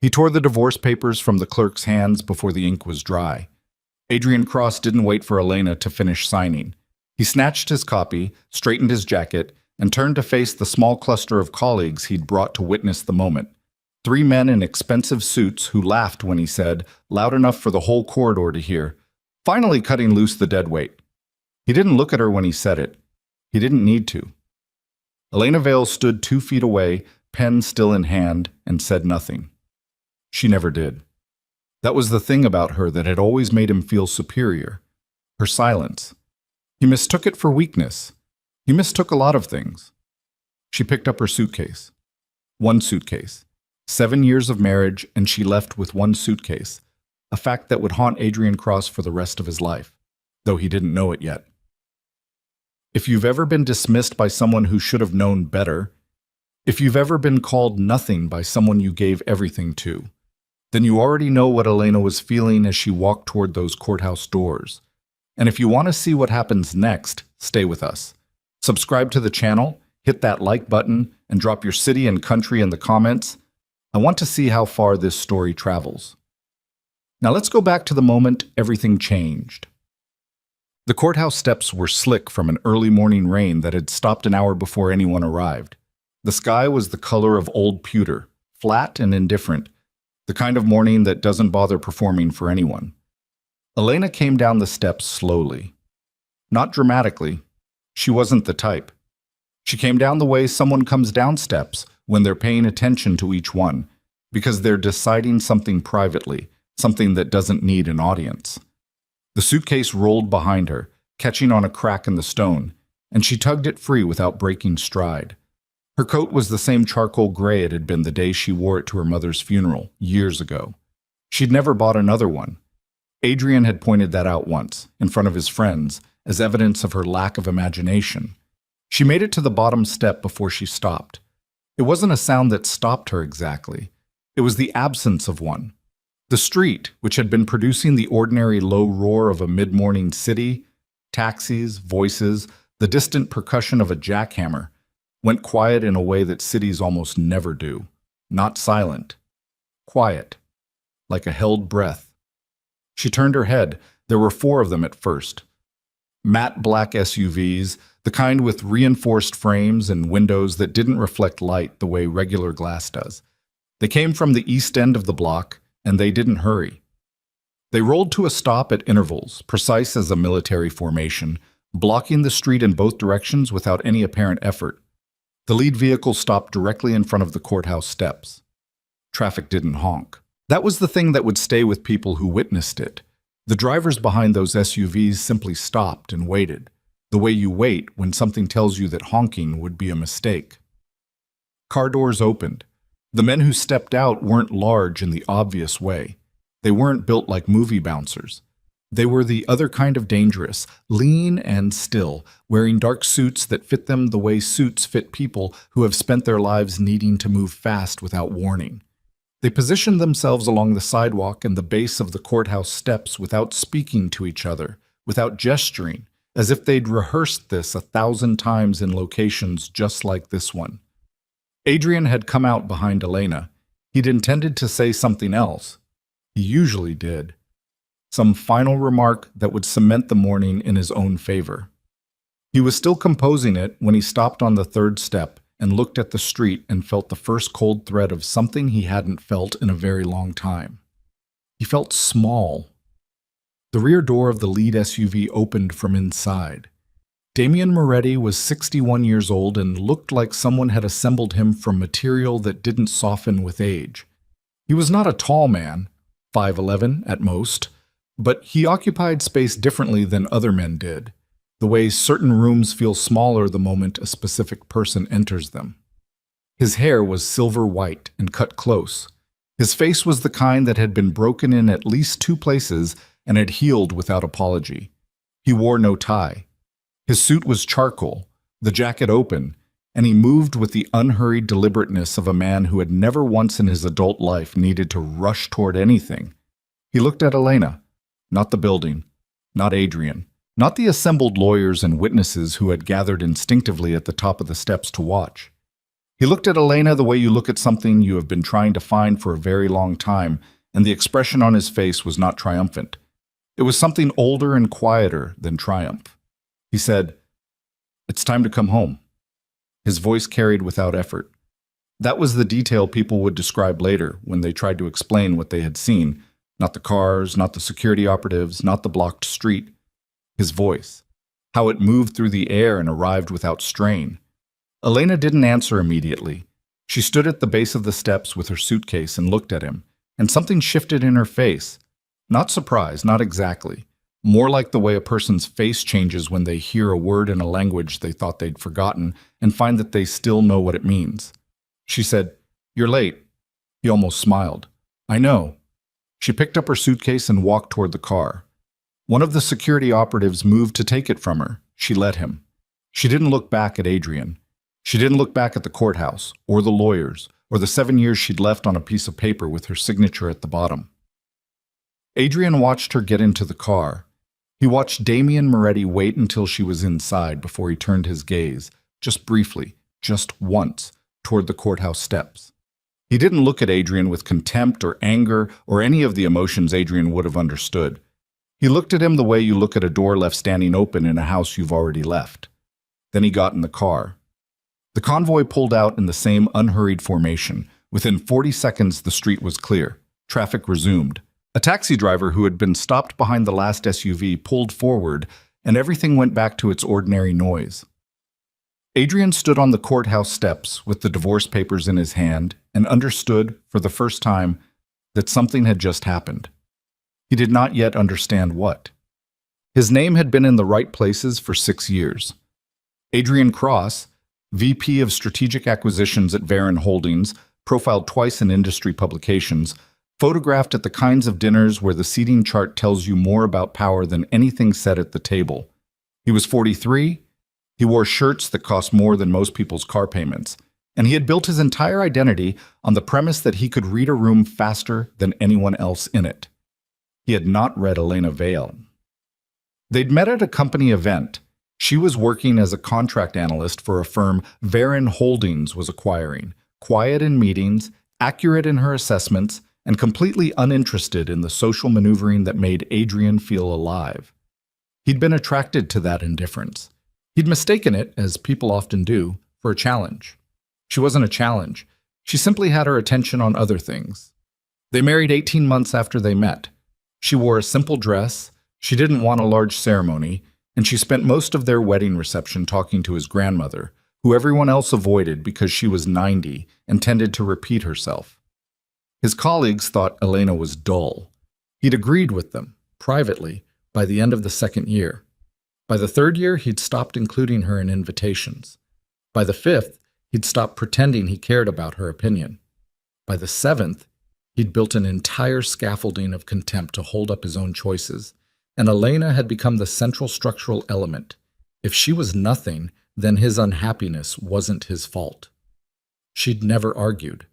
He tore the divorce papers from the clerk's hands before the ink was dry. Adrian Cross didn't wait for Elena to finish signing. He snatched his copy, straightened his jacket, and turned to face the small cluster of colleagues he'd brought to witness the moment. 3 men in expensive suits who laughed when he said, loud enough for the whole corridor to hear, finally cutting loose the deadweight. He didn't look at her when he said it. He didn't need to. Elena Vale stood 2 feet away, pen still in hand, and said nothing. She never did. That was the thing about her that had always made him feel superior. Her silence. He mistook it for weakness. He mistook a lot of things. She picked up her suitcase. 1 suitcase. 7 years of marriage, and she left with 1 suitcase, a fact that would haunt Adrian Cross for the rest of his life, though he didn't know it yet. If you've ever been dismissed by someone who should have known better, if you've ever been called nothing by someone you gave everything to, then you already know what Elena was feeling as she walked toward those courthouse doors. And if you want to see what happens next, stay with us. Subscribe to the channel, hit that like button, and drop your city and country in the comments. I want to see how far this story travels. Now let's go back to the moment everything changed. The courthouse steps were slick from an early morning rain that had stopped an hour before anyone arrived. The sky was the color of old pewter, flat and indifferent, the kind of morning that doesn't bother performing for anyone. Elena came down the steps slowly. Not dramatically. She wasn't the type. She came down the way someone comes down steps when they're paying attention to each one, because they're deciding something privately, something that doesn't need an audience. The suitcase rolled behind her, catching on a crack in the stone, and she tugged it free without breaking stride. Her coat was the same charcoal gray it had been the day she wore it to her mother's funeral, years ago. She'd never bought another one. Adrian had pointed that out once, in front of his friends, as evidence of her lack of imagination. She made it to the bottom step before she stopped. It wasn't a sound that stopped her exactly. It was the absence of one. The street, which had been producing the ordinary low roar of a mid-morning city, taxis, voices, the distant percussion of a jackhammer, went quiet in a way that cities almost never do. Not silent. Quiet. Like a held breath. She turned her head. There were 4 of them at first. Matte black SUVs, the kind with reinforced frames and windows that didn't reflect light the way regular glass does. They came from the east end of the block, and they didn't hurry. They rolled to a stop at intervals, precise as a military formation, blocking the street in both directions without any apparent effort. The lead vehicle stopped directly in front of the courthouse steps. Traffic didn't honk. That was the thing that would stay with people who witnessed it. The drivers behind those SUVs simply stopped and waited, the way you wait when something tells you that honking would be a mistake. Car doors opened. The men who stepped out weren't large in the obvious way. They weren't built like movie bouncers. They were the other kind of dangerous, lean and still, wearing dark suits that fit them the way suits fit people who have spent their lives needing to move fast without warning. They positioned themselves along the sidewalk and the base of the courthouse steps without speaking to each other, without gesturing, as if they'd rehearsed this 1,000 times in locations just like this one. Adrian had come out behind Elena. He'd intended to say something else. He usually did. Some final remark that would cement the morning in his own favor. He was still composing it when he stopped on the 3rd step and looked at the street and felt the first cold thread of something he hadn't felt in a very long time. He felt small. The rear door of the lead SUV opened from inside. Damien Moretti was 61 years old and looked like someone had assembled him from material that didn't soften with age. He was not a tall man, 5'11" at most, but he occupied space differently than other men did, the way certain rooms feel smaller the moment a specific person enters them. His hair was silver white and cut close. His face was the kind that had been broken in at least 2 places and had healed without apology. He wore no tie. His suit was charcoal, the jacket open, and he moved with the unhurried deliberateness of a man who had never once in his adult life needed to rush toward anything. He looked at Elena. Not the building, not Adrian, not the assembled lawyers and witnesses who had gathered instinctively at the top of the steps to watch. He looked at Elena the way you look at something you have been trying to find for a very long time, and the expression on his face was not triumphant. It was something older and quieter than triumph. He said, "It's time to come home." His voice carried without effort. That was the detail people would describe later when they tried to explain what they had seen. Not the cars, not the security operatives, not the blocked street. His voice. How it moved through the air and arrived without strain. Elena didn't answer immediately. She stood at the base of the steps with her suitcase and looked at him, and something shifted in her face. Not surprise, not exactly. More like the way a person's face changes when they hear a word in a language they thought they'd forgotten and find that they still know what it means. She said, "You're late." He almost smiled. "I know." She picked up her suitcase and walked toward the car. One of the security operatives moved to take it from her. She let him. She didn't look back at Adrian. She didn't look back at the courthouse, or the lawyers, or the 7 years she'd left on a piece of paper with her signature at the bottom. Adrian watched her get into the car. He watched Damien Moretti wait until she was inside before he turned his gaze, just briefly, just once, toward the courthouse steps. He didn't look at Adrian with contempt or anger or any of the emotions Adrian would have understood. He looked at him the way you look at a door left standing open in a house you've already left. Then he got in the car. The convoy pulled out in the same unhurried formation. Within 40 seconds, the street was clear. Traffic resumed. A taxi driver who had been stopped behind the last SUV pulled forward, and everything went back to its ordinary noise. Adrian stood on the courthouse steps with the divorce papers in his hand and understood, for the first time, that something had just happened. He did not yet understand what. His name had been in the right places for 6 years. Adrian Cross, VP of Strategic Acquisitions at Varon Holdings, profiled twice in industry publications, photographed at the kinds of dinners where the seating chart tells you more about power than anything said at the table. He was 43. He wore shirts that cost more than most people's car payments, and he had built his entire identity on the premise that he could read a room faster than anyone else in it. He had not read Elena Vale. They'd met at a company event. She was working as a contract analyst for a firm Varon Holdings was acquiring, quiet in meetings, accurate in her assessments, and completely uninterested in the social maneuvering that made Adrian feel alive. He'd been attracted to that indifference. He'd mistaken it, as people often do, for a challenge. She wasn't a challenge. She simply had her attention on other things. They married 18 months after they met. She wore a simple dress, she didn't want a large ceremony, and she spent most of their wedding reception talking to his grandmother, who everyone else avoided because she was 90 and tended to repeat herself. His colleagues thought Elena was dull. He'd agreed with them, privately, by the end of the 2nd year. By the 3rd year, he'd stopped including her in invitations. By the 5th, he'd stopped pretending he cared about her opinion. By the 7th, he'd built an entire scaffolding of contempt to hold up his own choices, and Elena had become the central structural element. If she was nothing, then his unhappiness wasn't his fault. She'd never argued.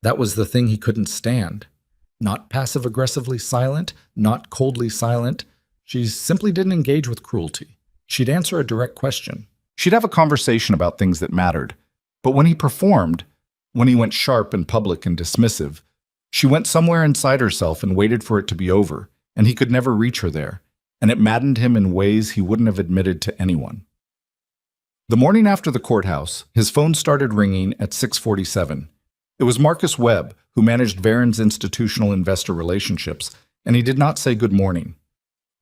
That was the thing he couldn't stand. Not passive-aggressively silent, not coldly silent. She simply didn't engage with cruelty. She'd answer a direct question. She'd have a conversation about things that mattered. But when he performed, when he went sharp and public and dismissive, she went somewhere inside herself and waited for it to be over, and he could never reach her there, and it maddened him in ways he wouldn't have admitted to anyone. The morning after the courthouse, his phone started ringing at 6:47. It was Marcus Webb, who managed Varon's institutional investor relationships, and he did not say good morning.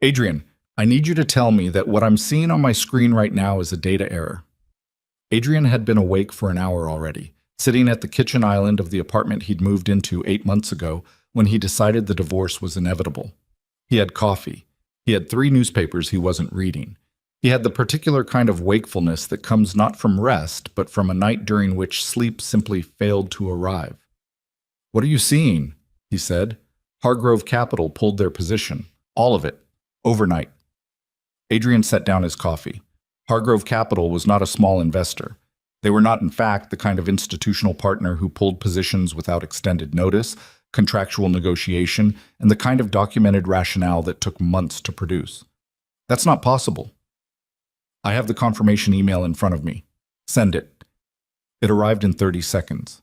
"Adrian, I need you to tell me that what I'm seeing on my screen right now is a data error." Adrian had been awake for an hour already, sitting at the kitchen island of the apartment he'd moved into 8 months ago when he decided the divorce was inevitable. He had coffee. He had 3 newspapers he wasn't reading. He had the particular kind of wakefulness that comes not from rest, but from a night during which sleep simply failed to arrive. "What are you seeing?" he said. Hargrove Capital pulled their position. All of it. Overnight. Adrian set down his coffee. Hargrove Capital was not a small investor. They were not, in fact, the kind of institutional partner who pulled positions without extended notice, contractual negotiation, and the kind of documented rationale that took months to produce. That's not possible. "I have the confirmation email in front of me. Send it." It arrived in 30 seconds.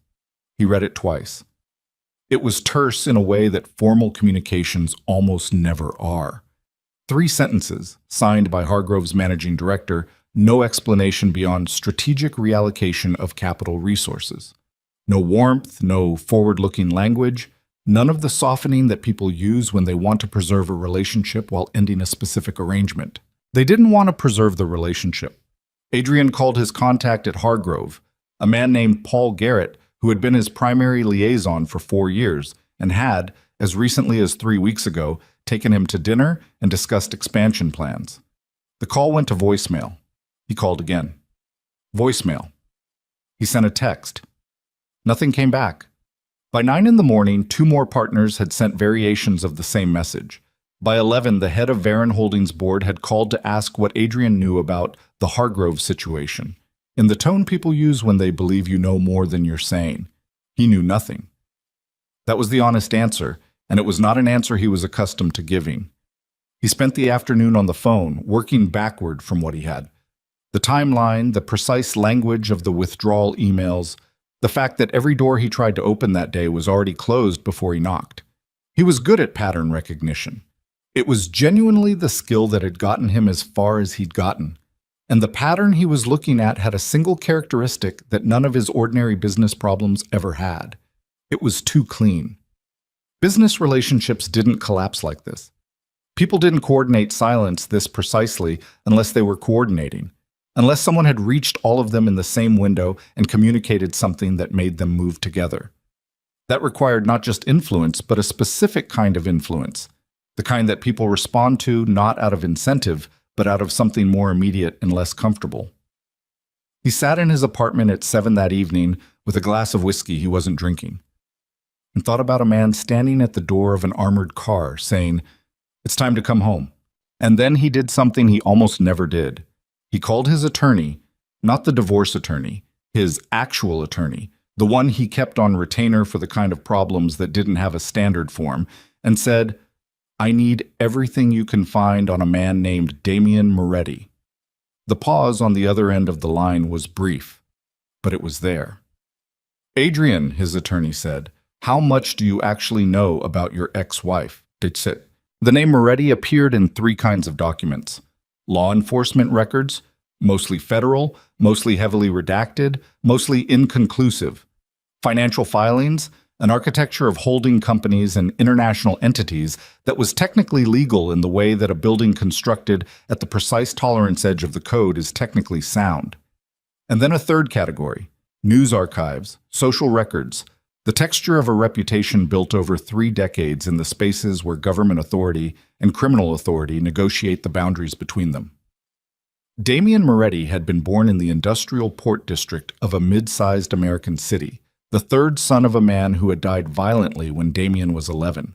He read it twice. It was terse in a way that formal communications almost never are. 3 sentences, signed by Hargrove's managing director, no explanation beyond strategic reallocation of capital resources. No warmth, no forward-looking language, none of the softening that people use when they want to preserve a relationship while ending a specific arrangement. They didn't want to preserve the relationship. Adrian called his contact at Hargrove, a man named Paul Garrett, who had been his primary liaison for 4 years and had, as recently as 3 weeks ago, taken him to dinner and discussed expansion plans. The call went to voicemail. He called again. Voicemail. He sent a text. Nothing came back. By 9 in the morning, 2 more partners had sent variations of the same message. By 11, the head of Varon Holdings board had called to ask what Adrian knew about the Hargrove situation, in the tone people use when they believe you know more than you're saying. He knew nothing. That was the honest answer, and it was not an answer he was accustomed to giving. He spent the afternoon on the phone, working backward from what he had. The timeline, the precise language of the withdrawal emails, the fact that every door he tried to open that day was already closed before he knocked. He was good at pattern recognition. It was genuinely the skill that had gotten him as far as he'd gotten. And the pattern he was looking at had a single characteristic that none of his ordinary business problems ever had. It was too clean. Business relationships didn't collapse like this. People didn't coordinate silence this precisely unless they were coordinating, unless someone had reached all of them in the same window and communicated something that made them move together. That required not just influence, but a specific kind of influence, the kind that people respond to not out of incentive, but out of something more immediate and less comfortable. He sat in his apartment at 7 that evening with a glass of whiskey he wasn't drinking, and thought about a man standing at the door of an armored car saying, "It's time to come home." And then he did something he almost never did. He called his attorney, not the divorce attorney, his actual attorney, the one he kept on retainer for the kind of problems that didn't have a standard form, and said, "I need everything you can find on a man named Damian Moretti." The pause on the other end of the line was brief, but it was there. "Adrian," his attorney said, "how much do you actually know about your ex-wife?" That's it. The name Moretti appeared in 3 kinds of documents. Law enforcement records, mostly federal, mostly heavily redacted, mostly inconclusive. Financial filings, an architecture of holding companies and international entities that was technically legal in the way that a building constructed at the precise tolerance edge of the code is technically sound. And then a third category, news archives, social records, the texture of a reputation built over 3 decades in the spaces where government authority and criminal authority negotiate the boundaries between them. Damian Moretti had been born in the industrial port district of a mid-sized American city, the 3rd son of a man who had died violently when Damian was 11.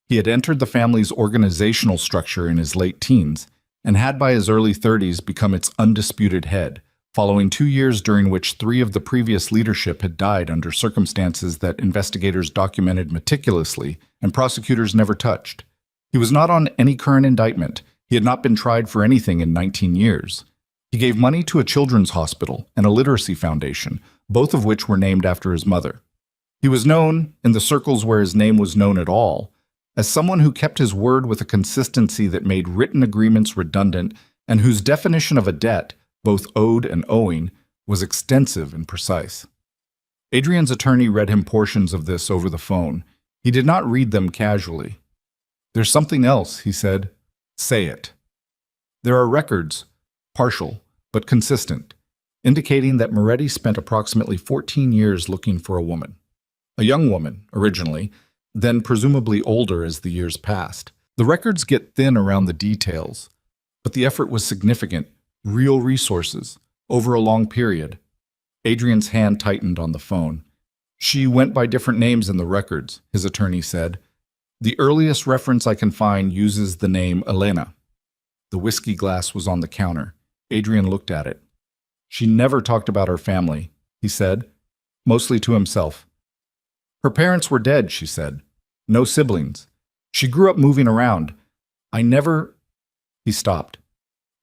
He had entered the family's organizational structure in his late teens and had by his early 30s become its undisputed head, following 2 years during which 3 of the previous leadership had died under circumstances that investigators documented meticulously and prosecutors never touched. He was not on any current indictment. He had not been tried for anything in 19 years. He gave money to a children's hospital and a literacy foundation, both of which were named after his mother. He was known, in the circles where his name was known at all, as someone who kept his word with a consistency that made written agreements redundant and whose definition of a debt, both owed and owing, was extensive and precise. Adrian's attorney read him portions of this over the phone. He did not read them casually. "There's something else," he said. "Say it." "There are records, partial, but consistent, indicating that Moretti spent approximately 14 years looking for a woman. A young woman, originally, then presumably older as the years passed. The records get thin around the details, but the effort was significant. Real resources, over a long period." Adrian's hand tightened on the phone. "She went by different names in the records," his attorney said. "The earliest reference I can find uses the name Elena." The whiskey glass was on the counter. Adrian looked at it. "She never talked about her family," he said, mostly to himself. "Her parents were dead," she said. "No siblings. She grew up moving around. I never—" He stopped.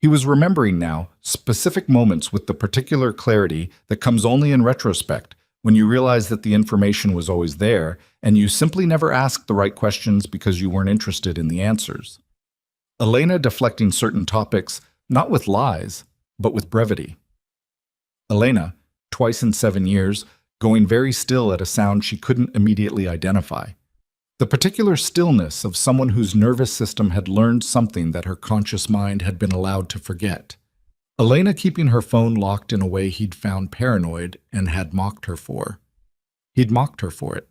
He was remembering now specific moments with the particular clarity that comes only in retrospect, when you realize that the information was always there and you simply never asked the right questions because you weren't interested in the answers. Elena deflecting certain topics, not with lies, but with brevity. Elena, twice in 7 years, going very still at a sound she couldn't immediately identify. The particular stillness of someone whose nervous system had learned something that her conscious mind had been allowed to forget. Elena keeping her phone locked in a way he'd found paranoid and had mocked her for. He'd mocked her for it.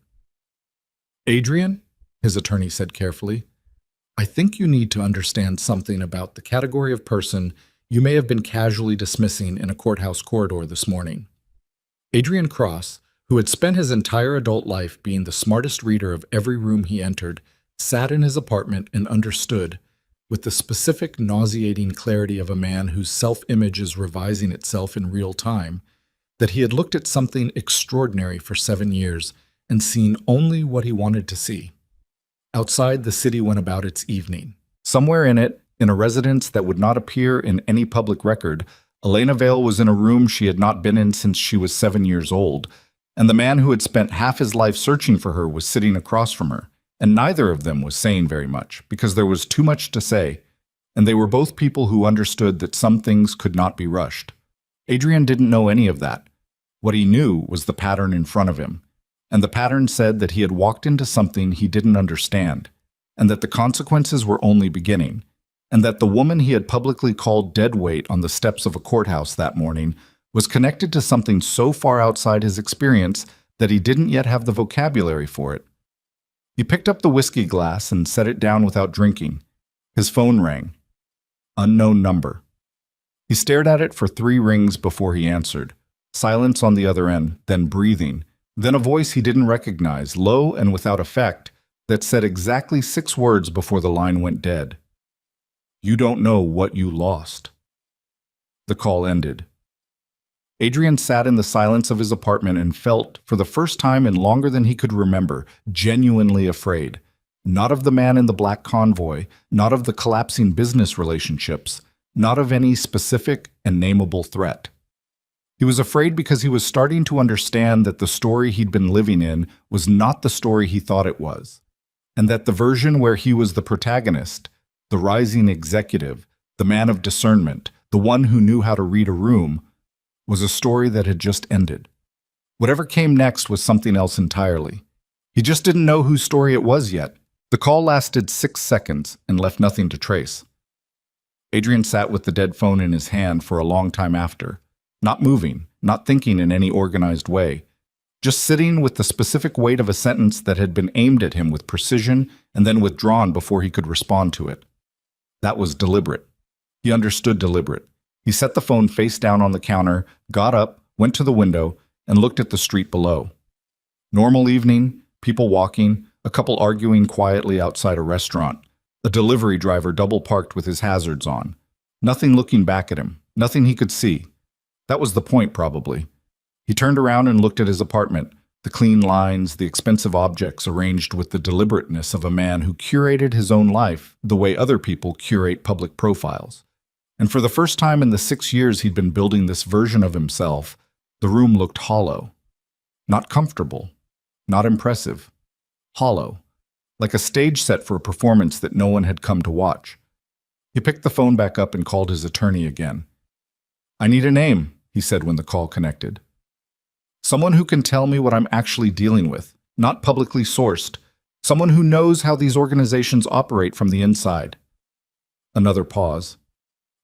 "Adrian," his attorney said carefully, "I think you need to understand something about the category of person you may have been casually dismissing in a courthouse corridor this morning." Adrian Cross, who had spent his entire adult life being the smartest reader of every room he entered, sat in his apartment and understood, with the specific nauseating clarity of a man whose self-image is revising itself in real time, that he had looked at something extraordinary for 7 years and seen only what he wanted to see. Outside, the city went about its evening. Somewhere in it, in a residence that would not appear in any public record, Elena Vale was in a room she had not been in since she was 7 years old, and the man who had spent half his life searching for her was sitting across from her, and neither of them was saying very much, because there was too much to say, and they were both people who understood that some things could not be rushed. Adrian didn't know any of that. What he knew was the pattern in front of him, and the pattern said that he had walked into something he didn't understand, and that the consequences were only beginning, and that the woman he had publicly called dead weight on the steps of a courthouse that morning was connected to something so far outside his experience that he didn't yet have the vocabulary for it. He picked up the whiskey glass and set it down without drinking. His phone rang. Unknown number. He stared at it for 3 rings before he answered. Silence on the other end, then breathing, then a voice he didn't recognize, low and without effect, that said exactly 6 words before the line went dead. "You don't know what you lost." The call ended. Adrian sat in the silence of his apartment and felt, for the first time in longer than he could remember, genuinely afraid. Not of the man in the black convoy, not of the collapsing business relationships, not of any specific and nameable threat. He was afraid because he was starting to understand that the story he'd been living in was not the story he thought it was, and that the version where he was the protagonist, the rising executive, the man of discernment, the one who knew how to read a room, was a story that had just ended. Whatever came next was something else entirely. He just didn't know whose story it was yet. The call lasted 6 seconds and left nothing to trace. Adrian sat with the dead phone in his hand for a long time after, not moving, not thinking in any organized way, just sitting with the specific weight of a sentence that had been aimed at him with precision and then withdrawn before he could respond to it. That was deliberate. He understood deliberate. He set the phone face down on the counter, got up, went to the window, and looked at the street below. Normal evening, people walking, a couple arguing quietly outside a restaurant, a delivery driver double-parked with his hazards on. Nothing looking back at him, nothing he could see. That was the point, probably. He turned around and looked at his apartment, the clean lines, the expensive objects arranged with the deliberateness of a man who curated his own life the way other people curate public profiles. And for the first time in the 6 years he'd been building this version of himself, the room looked hollow. Not comfortable, not impressive. Hollow, like a stage set for a performance that no one had come to watch. He picked the phone back up and called his attorney again. "I need a name," he said when the call connected. "Someone who can tell me what I'm actually dealing with, not publicly sourced. Someone who knows how these organizations operate from the inside." Another pause.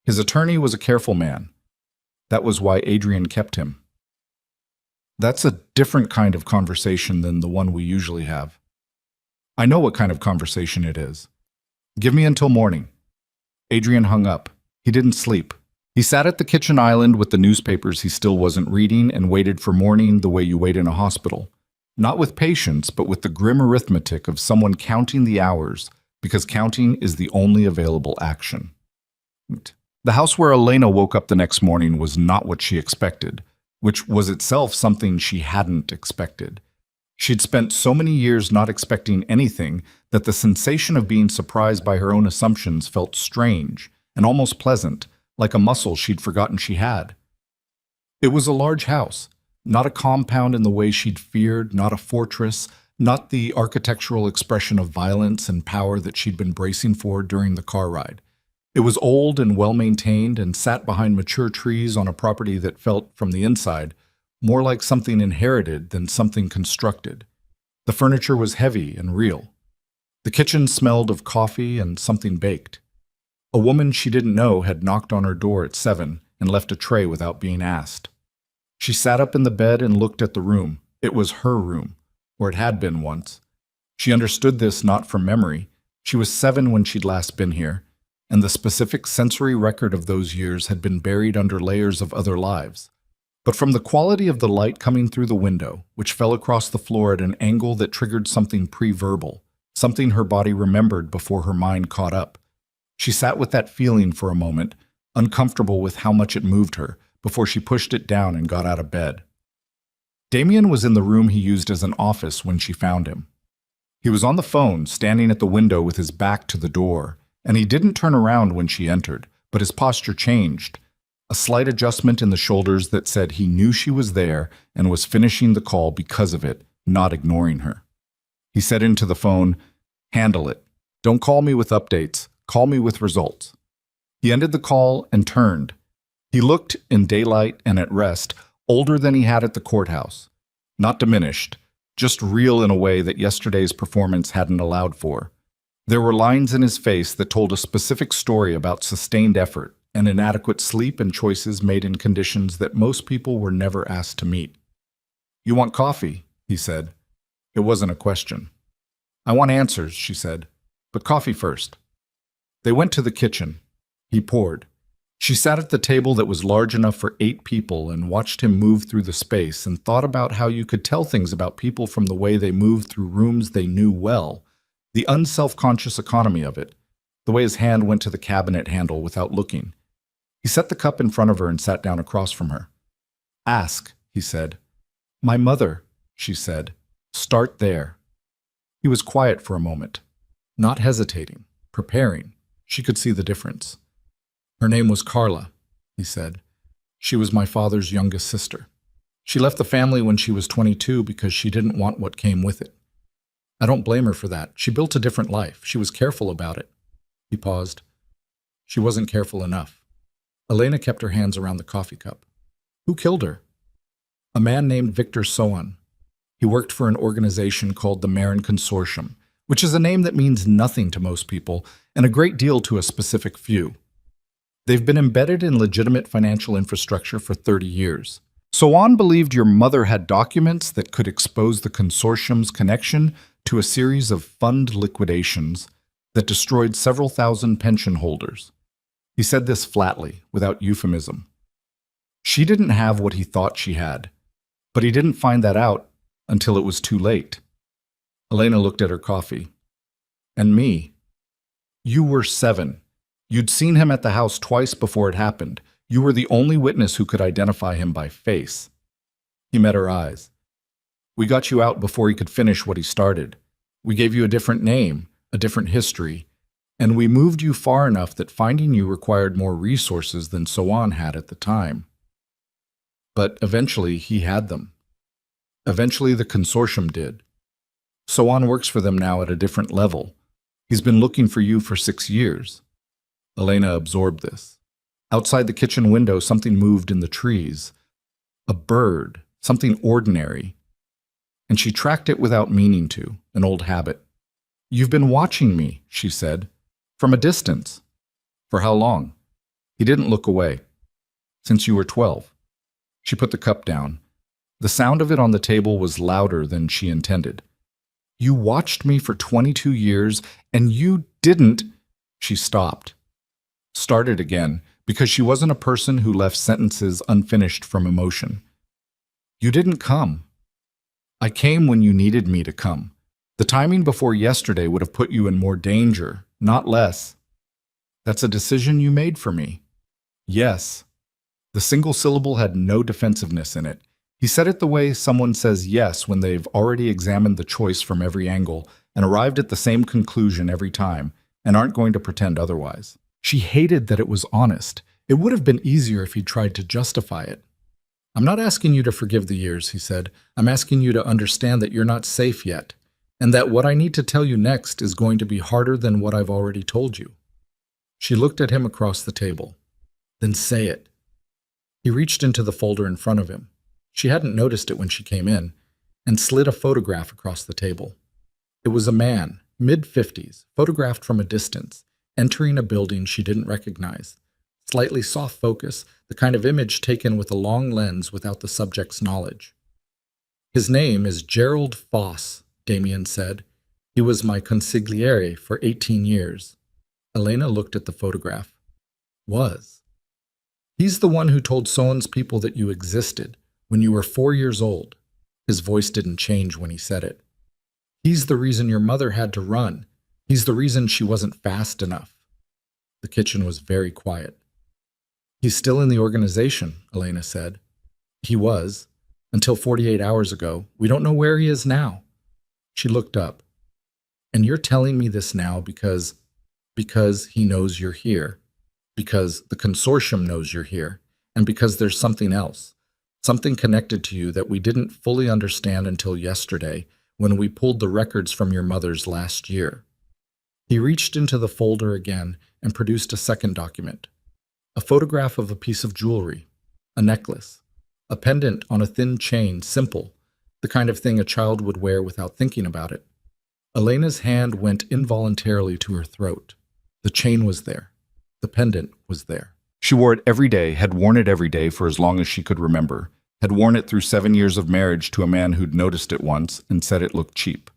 His attorney was a careful man. That was why Adrian kept him. "That's a different kind of conversation than the one we usually have." "I know what kind of conversation it is. Give me until morning." Adrian hung up. He didn't sleep. He sat at the kitchen island with the newspapers he still wasn't reading and waited for morning the way you wait in a hospital. Not with patience, but with the grim arithmetic of someone counting the hours, because counting is the only available action. The house where Elena woke up the next morning was not what she expected, which was itself something she hadn't expected. She'd spent so many years not expecting anything that the sensation of being surprised by her own assumptions felt strange and almost pleasant, like a muscle she'd forgotten she had. It was a large house, not a compound in the way she'd feared, not a fortress, not the architectural expression of violence and power that she'd been bracing for during the car ride. It was old and well-maintained and sat behind mature trees on a property that felt, from the inside, more like something inherited than something constructed. The furniture was heavy and real. The kitchen smelled of coffee and something baked. A woman she didn't know had knocked on her door at 7 and left a tray without being asked. She sat up in the bed and looked at the room. It was her room, or it had been once. She understood this not from memory. She was 7 when she'd last been here, and the specific sensory record of those years had been buried under layers of other lives. But from the quality of the light coming through the window, which fell across the floor at an angle that triggered something pre-verbal, something her body remembered before her mind caught up, she sat with that feeling for a moment, uncomfortable with how much it moved her, before she pushed it down and got out of bed. Damien was in the room he used as an office when she found him. He was on the phone, standing at the window with his back to the door, and he didn't turn around when she entered, but his posture changed. A slight adjustment in the shoulders that said he knew she was there and was finishing the call because of it, not ignoring her. He said into the phone, "Handle it. Don't call me with updates. Call me with results." He ended the call and turned. He looked, in daylight and at rest, older than he had at the courthouse. Not diminished, just real in a way that yesterday's performance hadn't allowed for. There were lines in his face that told a specific story about sustained effort and inadequate sleep and choices made in conditions that most people were never asked to meet. "You want coffee?" he said. It wasn't a question. "I want answers," she said, "but coffee first." They went to the kitchen. He poured. She sat at the table that was large enough for 8 people and watched him move through the space and thought about how you could tell things about people from the way they moved through rooms they knew well, the unself-conscious economy of it, the way his hand went to the cabinet handle without looking. He set the cup in front of her and sat down across from her. "Ask," he said. "My mother," she said. "Start there." He was quiet for a moment, not hesitating, preparing. She could see the difference. "Her name was Carla," he said. "She was my father's youngest sister. She left the family when she was 22 because she didn't want what came with it. I don't blame her for that. She built a different life. She was careful about it." He paused. "She wasn't careful enough." Elena kept her hands around the coffee cup. "Who killed her?" "A man named Victor Sohan. He worked for an organization called the Marin Consortium, which is a name that means nothing to most people and a great deal to a specific few. They've been embedded in legitimate financial infrastructure for 30 years. Sohan believed your mother had documents that could expose the consortium's connection to a series of fund liquidations that destroyed several thousand pension holders. He said this flatly, without euphemism. She didn't have what he thought she had, but he didn't find that out until it was too late. Elena looked at her coffee. "And me? You were 7. You'd seen him at the house twice before it happened. You were the only witness who could identify him by face." He met her eyes. "We got you out before he could finish what he started. We gave you a different name, a different history, and we moved you far enough that finding you required more resources than Sohan had at the time. But eventually he had them. Eventually the consortium did. Sohan works for them now at a different level. He's been looking for you for 6 years. Elena absorbed this. Outside the kitchen window, something moved in the trees. A bird, something ordinary. And she tracked it without meaning to, an old habit. "You've been watching me," she said. "From a distance." "For how long?" He didn't look away. "Since you were 12. She put the cup down. The sound of it on the table was louder than she intended. "You watched me for 22 years, and you didn't—" She stopped. Started again, because she wasn't a person who left sentences unfinished from emotion. "You didn't come. I came when you needed me to come. The timing before yesterday would have put you in more danger, not less. That's a decision you made for me." "Yes." The single syllable had no defensiveness in it. He said it the way someone says yes when they've already examined the choice from every angle and arrived at the same conclusion every time and aren't going to pretend otherwise. She hated that it was honest. It would have been easier if he'd tried to justify it. I'm not asking you to forgive the years, he said. I'm asking you to understand that you're not safe yet, and that what I need to tell you next is going to be harder than what I've already told you. She looked at him across the table. Then say it. He reached into the folder in front of him. She hadn't noticed it when she came in, and slid a photograph across the table. It was a man, mid-50s, photographed from a distance, entering a building she didn't recognize. Slightly soft focus, the kind of image taken with a long lens without the subject's knowledge. His name is Gerald Foss, Damien said. He was my consigliere for 18 years. Elena looked at the photograph. Was. He's the one who told Soane's people that you existed when you were 4 years old. His voice didn't change when he said it. He's the reason your mother had to run. He's the reason she wasn't fast enough. The kitchen was very quiet. He's still in the organization, Elena said. He was, until 48 hours ago. We don't know where he is now. She looked up. And you're telling me this now because he knows you're here, because the consortium knows you're here, and because there's something else, something connected to you that we didn't fully understand until yesterday when we pulled the records from your mother's last year. He reached into the folder again and produced a second document. A photograph of a piece of jewelry, a necklace, a pendant on a thin chain, simple, the kind of thing a child would wear without thinking about it. Elena's hand went involuntarily to her throat. The chain was there. The pendant was there. She wore it every day, had worn it every day for as long as she could remember, had worn it through 7 years of marriage to a man who'd noticed it once and said it looked cheap.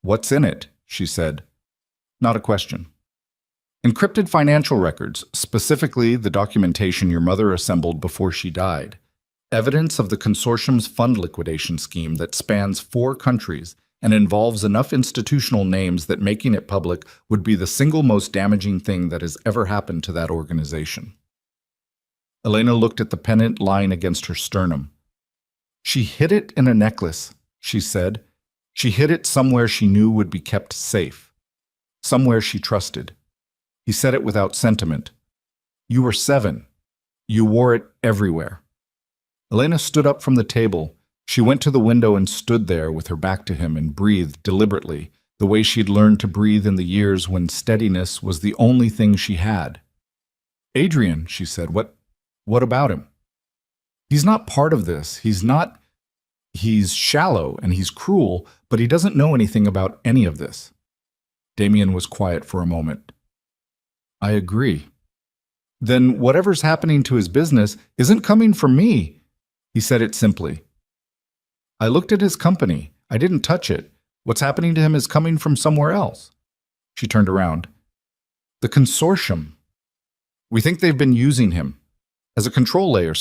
What's in it? She said. Not a question. Encrypted financial records, specifically the documentation your mother assembled before she died. Evidence of the consortium's fund liquidation scheme that spans 4 countries and involves enough institutional names that making it public would be the single most damaging thing that has ever happened to that organization. Elena looked at the pendant lying against her sternum. She hid it in a necklace, she said. She hid it somewhere she knew would be kept safe. Somewhere she trusted. He said it without sentiment. You were 7. You wore it everywhere. Elena stood up from the table. She went to the window and stood there with her back to him and breathed deliberately, the way she'd learned to breathe in the years when steadiness was the only thing she had. Adrian, she said, what about him? He's not part of this. He's shallow and he's cruel, but he doesn't know anything about any of this. Damien was quiet for a moment. I agree. Then whatever's happening to his business isn't coming from me. He said it simply. I looked at his company. I didn't touch it. What's happening to him is coming from somewhere else. She turned around. The consortium. We think they've been using him as a control layer,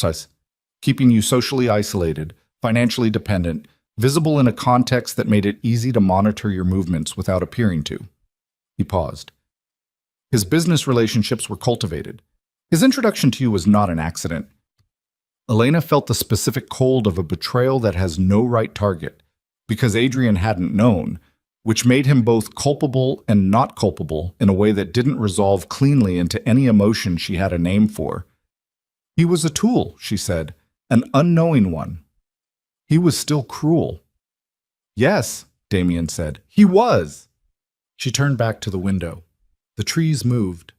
keeping you socially isolated, financially dependent, visible in a context that made it easy to monitor your movements without appearing to. He paused. His business relationships were cultivated. His introduction to you was not an accident. Elena felt the specific cold of a betrayal that has no right target, because Adrian hadn't known, which made him both culpable and not culpable in a way that didn't resolve cleanly into any emotion she had a name for. He was a tool, she said, an unknowing one. He was still cruel. Yes, Damien said, he was. She turned back to the window. The trees moved.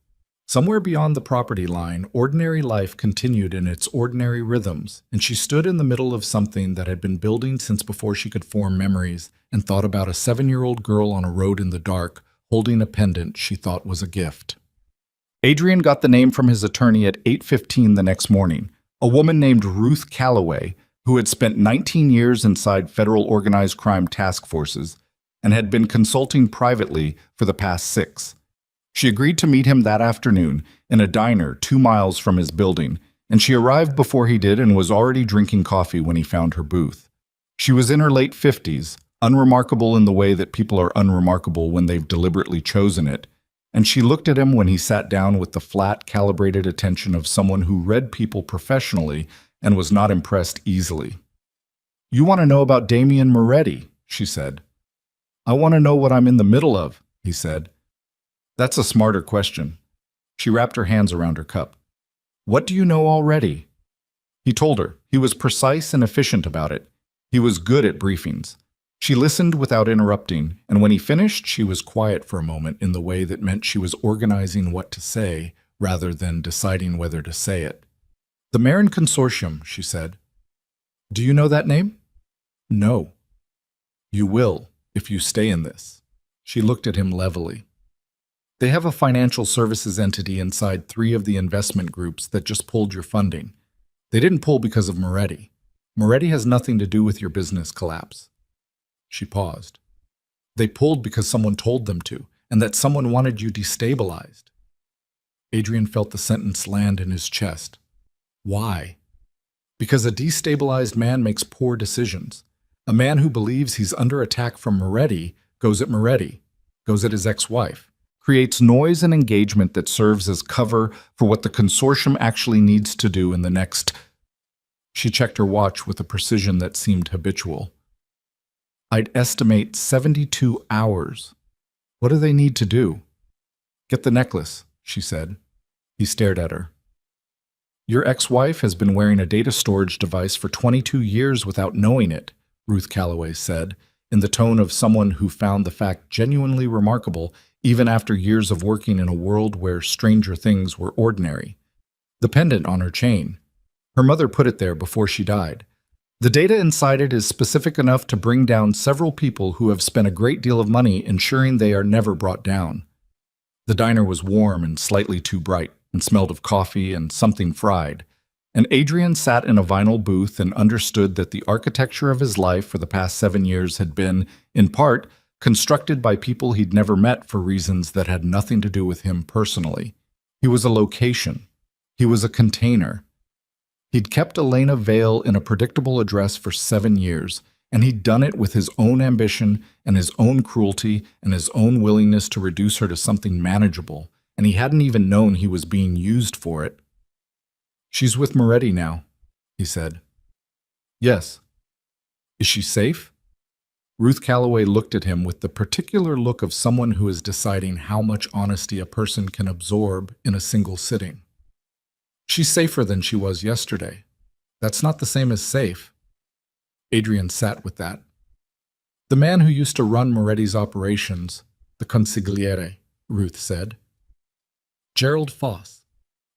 Somewhere beyond the property line, ordinary life continued in its ordinary rhythms, and she stood in the middle of something that had been building since before she could form memories, and thought about a 7-year-old girl on a road in the dark, holding a pendant she thought was a gift. Adrian got the name from his attorney at 8:15 the next morning, a woman named Ruth Calloway, who had spent 19 years inside federal organized crime task forces and had been consulting privately for the past 6. She agreed to meet him that afternoon in a diner 2 miles from his building, and she arrived before he did and was already drinking coffee when he found her booth. She was in her late 50s, unremarkable in the way that people are unremarkable when they've deliberately chosen it, and she looked at him when he sat down with the flat, calibrated attention of someone who read people professionally and was not impressed easily. You want to know about Damien Moretti, she said. I want to know what I'm in the middle of, he said. That's a smarter question. She wrapped her hands around her cup. What do you know already? He told her. He was precise and efficient about it. He was good at briefings. She listened without interrupting, and when he finished, she was quiet for a moment in the way that meant she was organizing what to say rather than deciding whether to say it. The Marin Consortium, she said. Do you know that name? No. You will, if you stay in this. She looked at him levelly. They have a financial services entity inside 3 of the investment groups that just pulled your funding. They didn't pull because of Moretti. Moretti has nothing to do with your business collapse. She paused. They pulled because someone told them to, and that someone wanted you destabilized. Adrian felt the sentence land in his chest. Why? Because a destabilized man makes poor decisions. A man who believes he's under attack from Moretti goes at Moretti, goes at his ex-wife, creates noise and engagement that serves as cover for what the consortium actually needs to do in the next... She checked her watch with a precision that seemed habitual. I'd estimate 72 hours. What do they need to do? Get the necklace, she said. He stared at her. Your ex-wife has been wearing a data storage device for 22 years without knowing it, Ruth Calloway said, in the tone of someone who found the fact genuinely remarkable even after years of working in a world where stranger things were ordinary. The pendant on her chain. Her mother put it there before she died. The data inside it is specific enough to bring down several people who have spent a great deal of money ensuring they are never brought down. The diner was warm and slightly too bright, and smelled of coffee and something fried, and Adrian sat in a vinyl booth and understood that the architecture of his life for the past 7 years had been, in part, constructed by people he'd never met for reasons that had nothing to do with him personally. He was a location. He was a container. He'd kept Elena Vale in a predictable address for 7 years, and he'd done it with his own ambition and his own cruelty and his own willingness to reduce her to something manageable, and he hadn't even known he was being used for it. She's with Moretti now, he said. Yes. Is she safe? Ruth Calloway looked at him with the particular look of someone who is deciding how much honesty a person can absorb in a single sitting. She's safer than she was yesterday. That's not the same as safe. Adrian sat with that. The man who used to run Moretti's operations, the consigliere, Ruth said. Gerald Foss.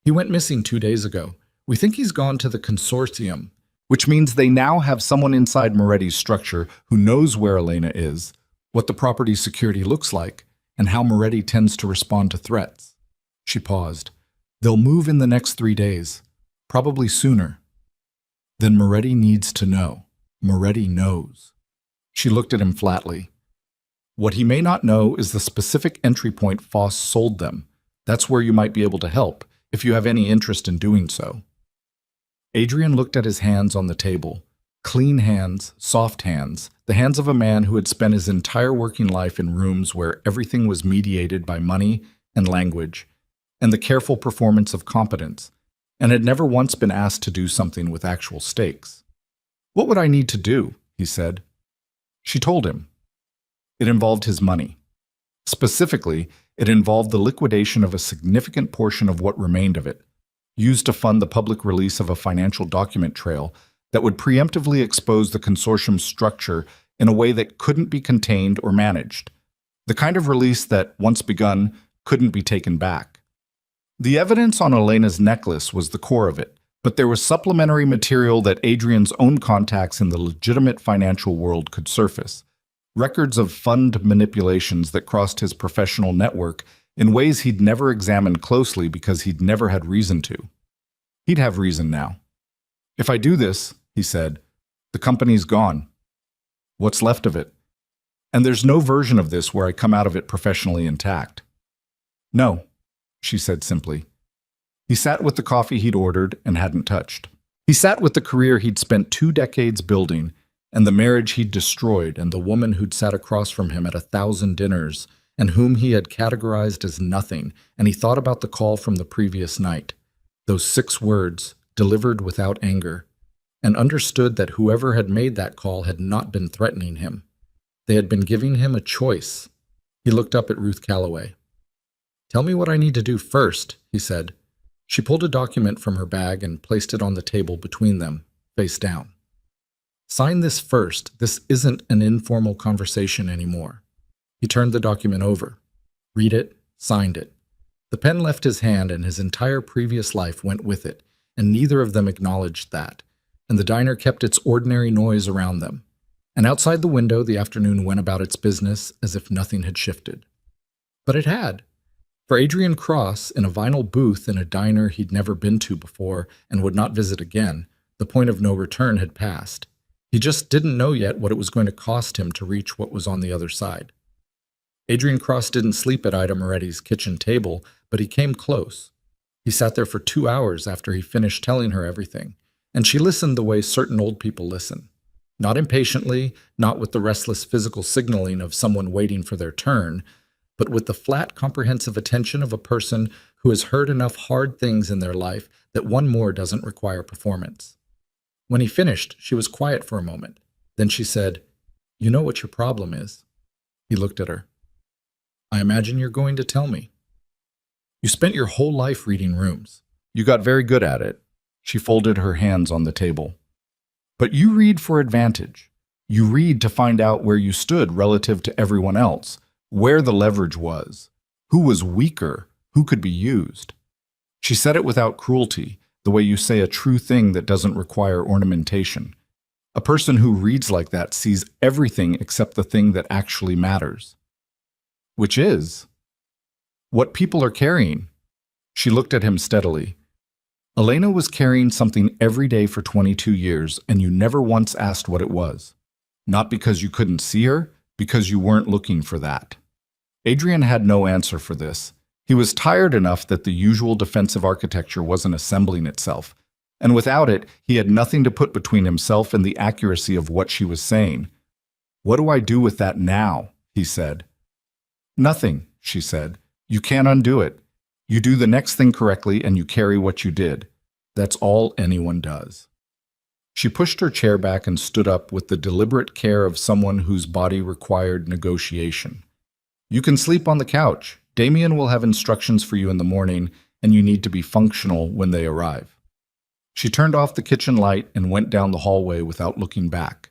He went missing 2 days ago. We think he's gone to the consortium, which means they now have someone inside Moretti's structure who knows where Elena is, what the property's security looks like, and how Moretti tends to respond to threats. She paused. They'll move in the next 3 days, probably sooner. Then Moretti needs to know. Moretti knows. She looked at him flatly. What he may not know is the specific entry point Foss sold them. That's where you might be able to help, if you have any interest in doing so. Adrian looked at his hands on the table. Clean hands, soft hands, the hands of a man who had spent his entire working life in rooms where everything was mediated by money and language, and the careful performance of competence, and had never once been asked to do something with actual stakes. What would I need to do? He said. She told him. It involved his money. Specifically, it involved the liquidation of a significant portion of what remained of it, used to fund the public release of a financial document trail that would preemptively expose the consortium's structure in a way that couldn't be contained or managed, the kind of release that, once begun, couldn't be taken back. The evidence on Elena's necklace was the core of it, but there was supplementary material that Adrian's own contacts in the legitimate financial world could surface. Records of fund manipulations that crossed his professional network in ways he'd never examined closely because he'd never had reason to. He'd have reason now. If I do this, he said, the company's gone. What's left of it? And there's no version of this where I come out of it professionally intact. No, she said simply. He sat with the coffee he'd ordered and hadn't touched. He sat with the career he'd spent 2 decades building, and the marriage he'd destroyed, and the woman who'd sat across from him at 1,000 dinners, and whom he had categorized as nothing, and he thought about the call from the previous night, those 6 words, delivered without anger, and understood that whoever had made that call had not been threatening him. They had been giving him a choice. He looked up at Ruth Calloway. Tell me what I need to do first, he said. She pulled a document from her bag and placed it on the table between them, face down. Sign this first. This isn't an informal conversation anymore. He turned the document over. Read it, signed it. The pen left his hand and his entire previous life went with it, and neither of them acknowledged that, and the diner kept its ordinary noise around them. And outside the window, the afternoon went about its business as if nothing had shifted. But it had. For Adrian Cross, in a vinyl booth in a diner he'd never been to before and would not visit again, the point of no return had passed. He just didn't know yet what it was going to cost him to reach what was on the other side. Adrian Cross didn't sleep at Ida Moretti's kitchen table, but he came close. He sat there for 2 hours after he finished telling her everything, and she listened the way certain old people listen. Not impatiently, not with the restless physical signaling of someone waiting for their turn, but with the flat, comprehensive attention of a person who has heard enough hard things in their life that one more doesn't require performance. When he finished, she was quiet for a moment. Then she said, "You know what your problem is?" He looked at her. "I imagine you're going to tell me." "You spent your whole life reading rooms. You got very good at it." She folded her hands on the table. "But you read for advantage. You read to find out where you stood relative to everyone else, where the leverage was, who was weaker, who could be used." She said it without cruelty, the way you say a true thing that doesn't require ornamentation. A person who reads like that sees everything except the thing that actually matters. Which is what people are carrying. She looked at him steadily. Elena was carrying something every day for 22 years, and you never once asked what it was. Not because you couldn't see her, because you weren't looking for that. Adrian had no answer for this. He was tired enough that the usual defensive architecture wasn't assembling itself, and without it, he had nothing to put between himself and the accuracy of what she was saying. "What do I do with that now?" he said. "Nothing," she said. "You can't undo it. You do the next thing correctly and you carry what you did. That's all anyone does." She pushed her chair back and stood up with the deliberate care of someone whose body required negotiation. "You can sleep on the couch. Damien will have instructions for you in the morning, and you need to be functional when they arrive." She turned off the kitchen light and went down the hallway without looking back.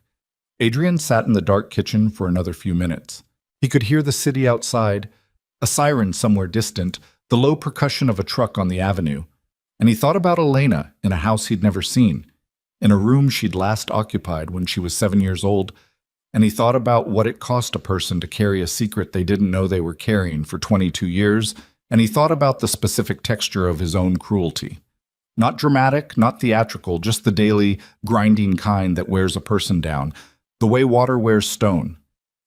Adrian sat in the dark kitchen for another few minutes. He could hear the city outside, a siren somewhere distant, the low percussion of a truck on the avenue, and he thought about Elena in a house he'd never seen, in a room she'd last occupied when she was 7 years old, and he thought about what it cost a person to carry a secret they didn't know they were carrying for 22 years, and he thought about the specific texture of his own cruelty. Not dramatic, not theatrical, just the daily, grinding kind that wears a person down, the way water wears stone.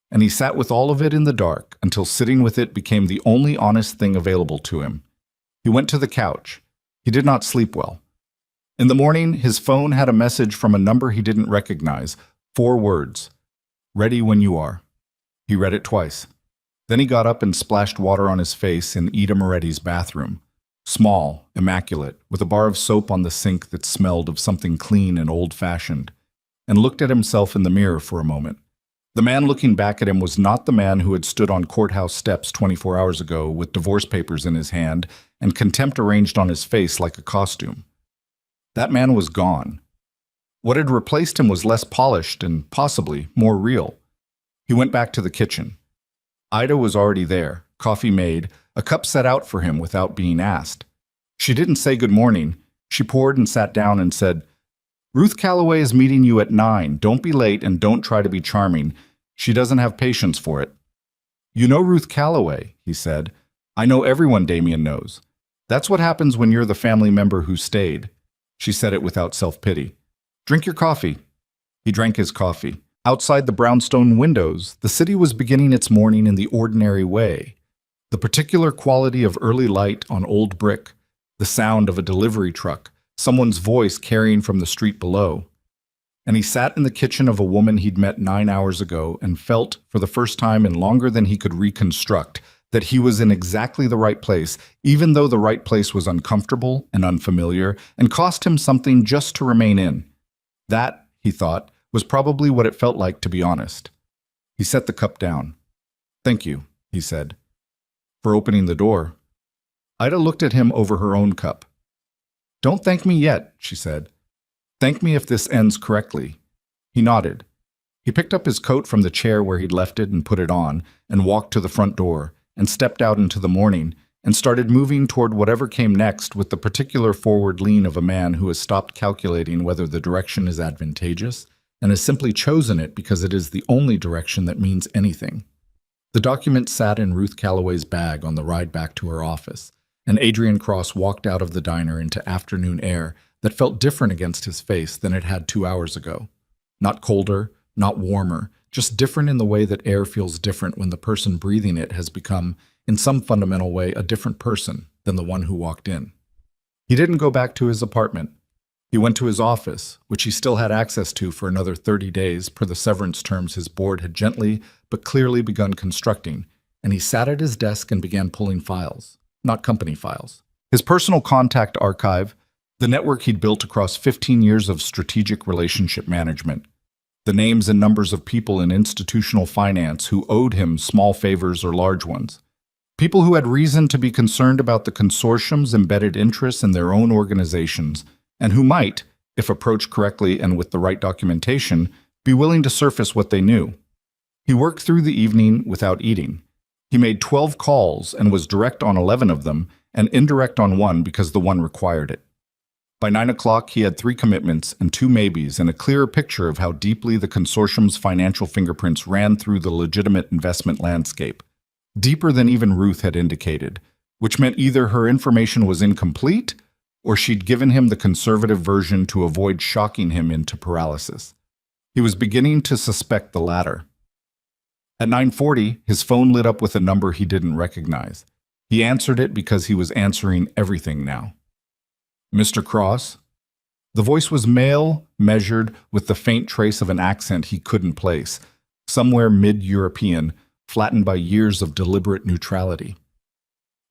And he sat with all of it in the dark until sitting with it became the only honest thing available to him. He went to the couch. He did not sleep well. In the morning, his phone had a message from a number he didn't recognize, 4 words. "Ready when you are." He read it twice. Then he got up and splashed water on his face in Ida Moretti's bathroom. Small, immaculate, with a bar of soap on the sink that smelled of something clean and old-fashioned, and looked at himself in the mirror for a moment. The man looking back at him was not the man who had stood on courthouse steps 24 hours ago with divorce papers in his hand and contempt arranged on his face like a costume. That man was gone. What had replaced him was less polished and possibly more real. He went back to the kitchen. Ida was already there, coffee made, a cup set out for him without being asked. She didn't say good morning. She poured and sat down and said, "Ruth Calloway is meeting you at 9. Don't be late and don't try to be charming. She doesn't have patience for it." "You know Ruth Calloway," he said. "I know everyone Damien knows. That's what happens when you're the family member who stayed." She said it without self-pity. "Drink your coffee." He drank his coffee. Outside the brownstone windows, the city was beginning its morning in the ordinary way. The particular quality of early light on old brick, the sound of a delivery truck, someone's voice carrying from the street below. And he sat in the kitchen of a woman he'd met 9 hours ago and felt, for the first time in longer than he could reconstruct, that he was in exactly the right place, even though the right place was uncomfortable and unfamiliar and cost him something just to remain in. That, he thought, was probably what it felt like, to be honest. He set the cup down. "Thank you," he said, "for opening the door." Ida looked at him over her own cup. Don't thank me yet, she said. Thank me if this ends correctly. He nodded. He picked up his coat from the chair where he'd left it and put it on, and walked to the front door, and stepped out into the morning, and started moving toward whatever came next with the particular forward lean of a man who has stopped calculating whether the direction is advantageous and has simply chosen it because it is the only direction that means anything. The document sat in Ruth Calloway's bag on the ride back to her office, and Adrian Cross walked out of the diner into afternoon air that felt different against his face than it had 2 hours ago. Not colder, not warmer, just different in the way that air feels different when the person breathing it has become, in some fundamental way, a different person than the one who walked in. He didn't go back to his apartment. He went to his office, which he still had access to for another 30 days per the severance terms his board had gently but clearly begun constructing, and he sat at his desk and began pulling files, not company files. His personal contact archive, the network he'd built across 15 years of strategic relationship management, the names and numbers of people in institutional finance who owed him small favors or large ones, people who had reason to be concerned about the consortium's embedded interests in their own organizations, and who might, if approached correctly and with the right documentation, be willing to surface what they knew. He worked through the evening without eating. He made 12 calls and was direct on 11 of them and indirect on one because the one required it. By 9 o'clock, he had 3 commitments and 2 maybes and a clearer picture of how deeply the consortium's financial fingerprints ran through the legitimate investment landscape, deeper than even Ruth had indicated, which meant either her information was incomplete or she'd given him the conservative version to avoid shocking him into paralysis. He was beginning to suspect the latter. At 9:40, his phone lit up with a number he didn't recognize. He answered it because he was answering everything now. Mr. Cross? The voice was male, measured, with the faint trace of an accent he couldn't place, somewhere mid-European, flattened by years of deliberate neutrality.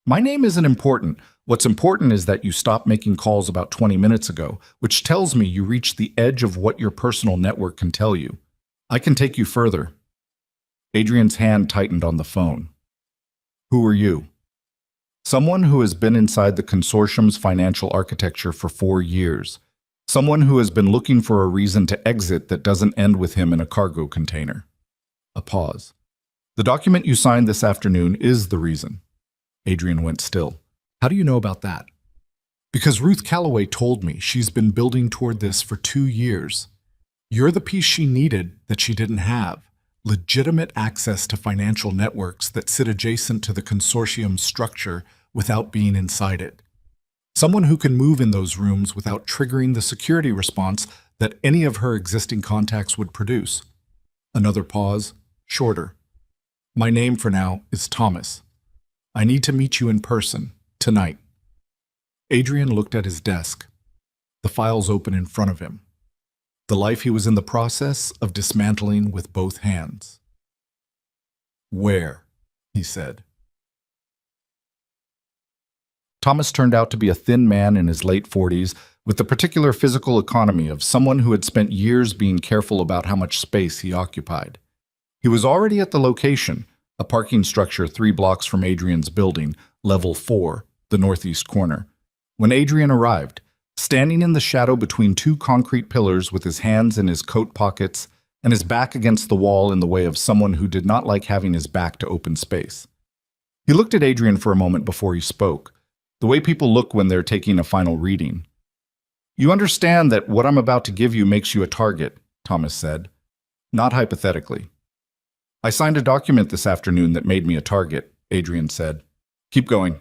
My name isn't important. What's important is that you stopped making calls about 20 minutes ago, which tells me you reached the edge of what your personal network can tell you. I can take you further. Adrian's hand tightened on the phone. Who are you? Someone who has been inside the consortium's financial architecture for 4 years. Someone who has been looking for a reason to exit that doesn't end with him in a cargo container. A pause. The document you signed this afternoon is the reason. Adrian went still. How do you know about that? Because Ruth Calloway told me. She's been building toward this for 2 years. You're the piece she needed that she didn't have. Legitimate access to financial networks that sit adjacent to the consortium's structure without being inside it. Someone who can move in those rooms without triggering the security response that any of her existing contacts would produce. Another pause, shorter. My name for now is Thomas. I need to meet you in person, tonight. Adrian looked at his desk, the files open in front of him. The life he was in the process of dismantling with both hands. Where? He said. Thomas turned out to be a thin man in his late 40s with the particular physical economy of someone who had spent years being careful about how much space he occupied. He was already at the location, a parking structure 3 blocks from Adrian's building, level 4, the northeast corner, when Adrian arrived, standing in the shadow between 2 concrete pillars with his hands in his coat pockets and his back against the wall in the way of someone who did not like having his back to open space. He looked at Adrian for a moment before he spoke, the way people look when they're taking a final reading. You understand that what I'm about to give you makes you a target, Thomas said. Not hypothetically. I signed a document this afternoon that made me a target, Adrian said. Keep going.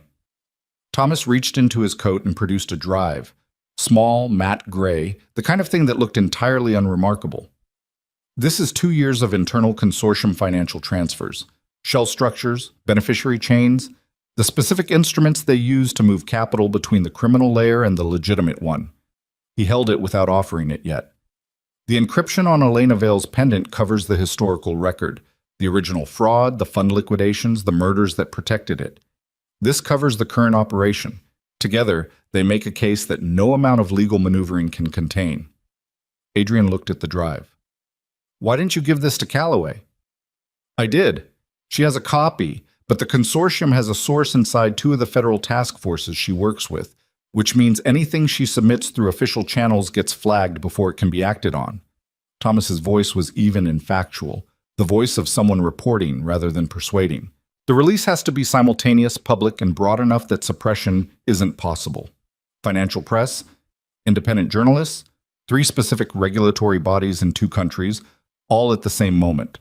Thomas reached into his coat and produced a drive, small, matte gray, the kind of thing that looked entirely unremarkable. This is 2 years of internal consortium financial transfers, shell structures, beneficiary chains, the specific instruments they use to move capital between the criminal layer and the legitimate one. He held it without offering it yet. The encryption on Elena Vale's pendant covers the historical record, the original fraud, the fund liquidations, the murders that protected it. This covers the current operation. Together, they make a case that no amount of legal maneuvering can contain. Adrian looked at the drive. Why didn't you give this to Calloway? I did. She has a copy, but the consortium has a source inside 2 of the federal task forces she works with, which means anything she submits through official channels gets flagged before it can be acted on. Thomas's voice was even and factual, the voice of someone reporting rather than persuading. The release has to be simultaneous, public, and broad enough that suppression isn't possible. Financial press, independent journalists, 3 specific regulatory bodies in 2 countries, all at the same moment,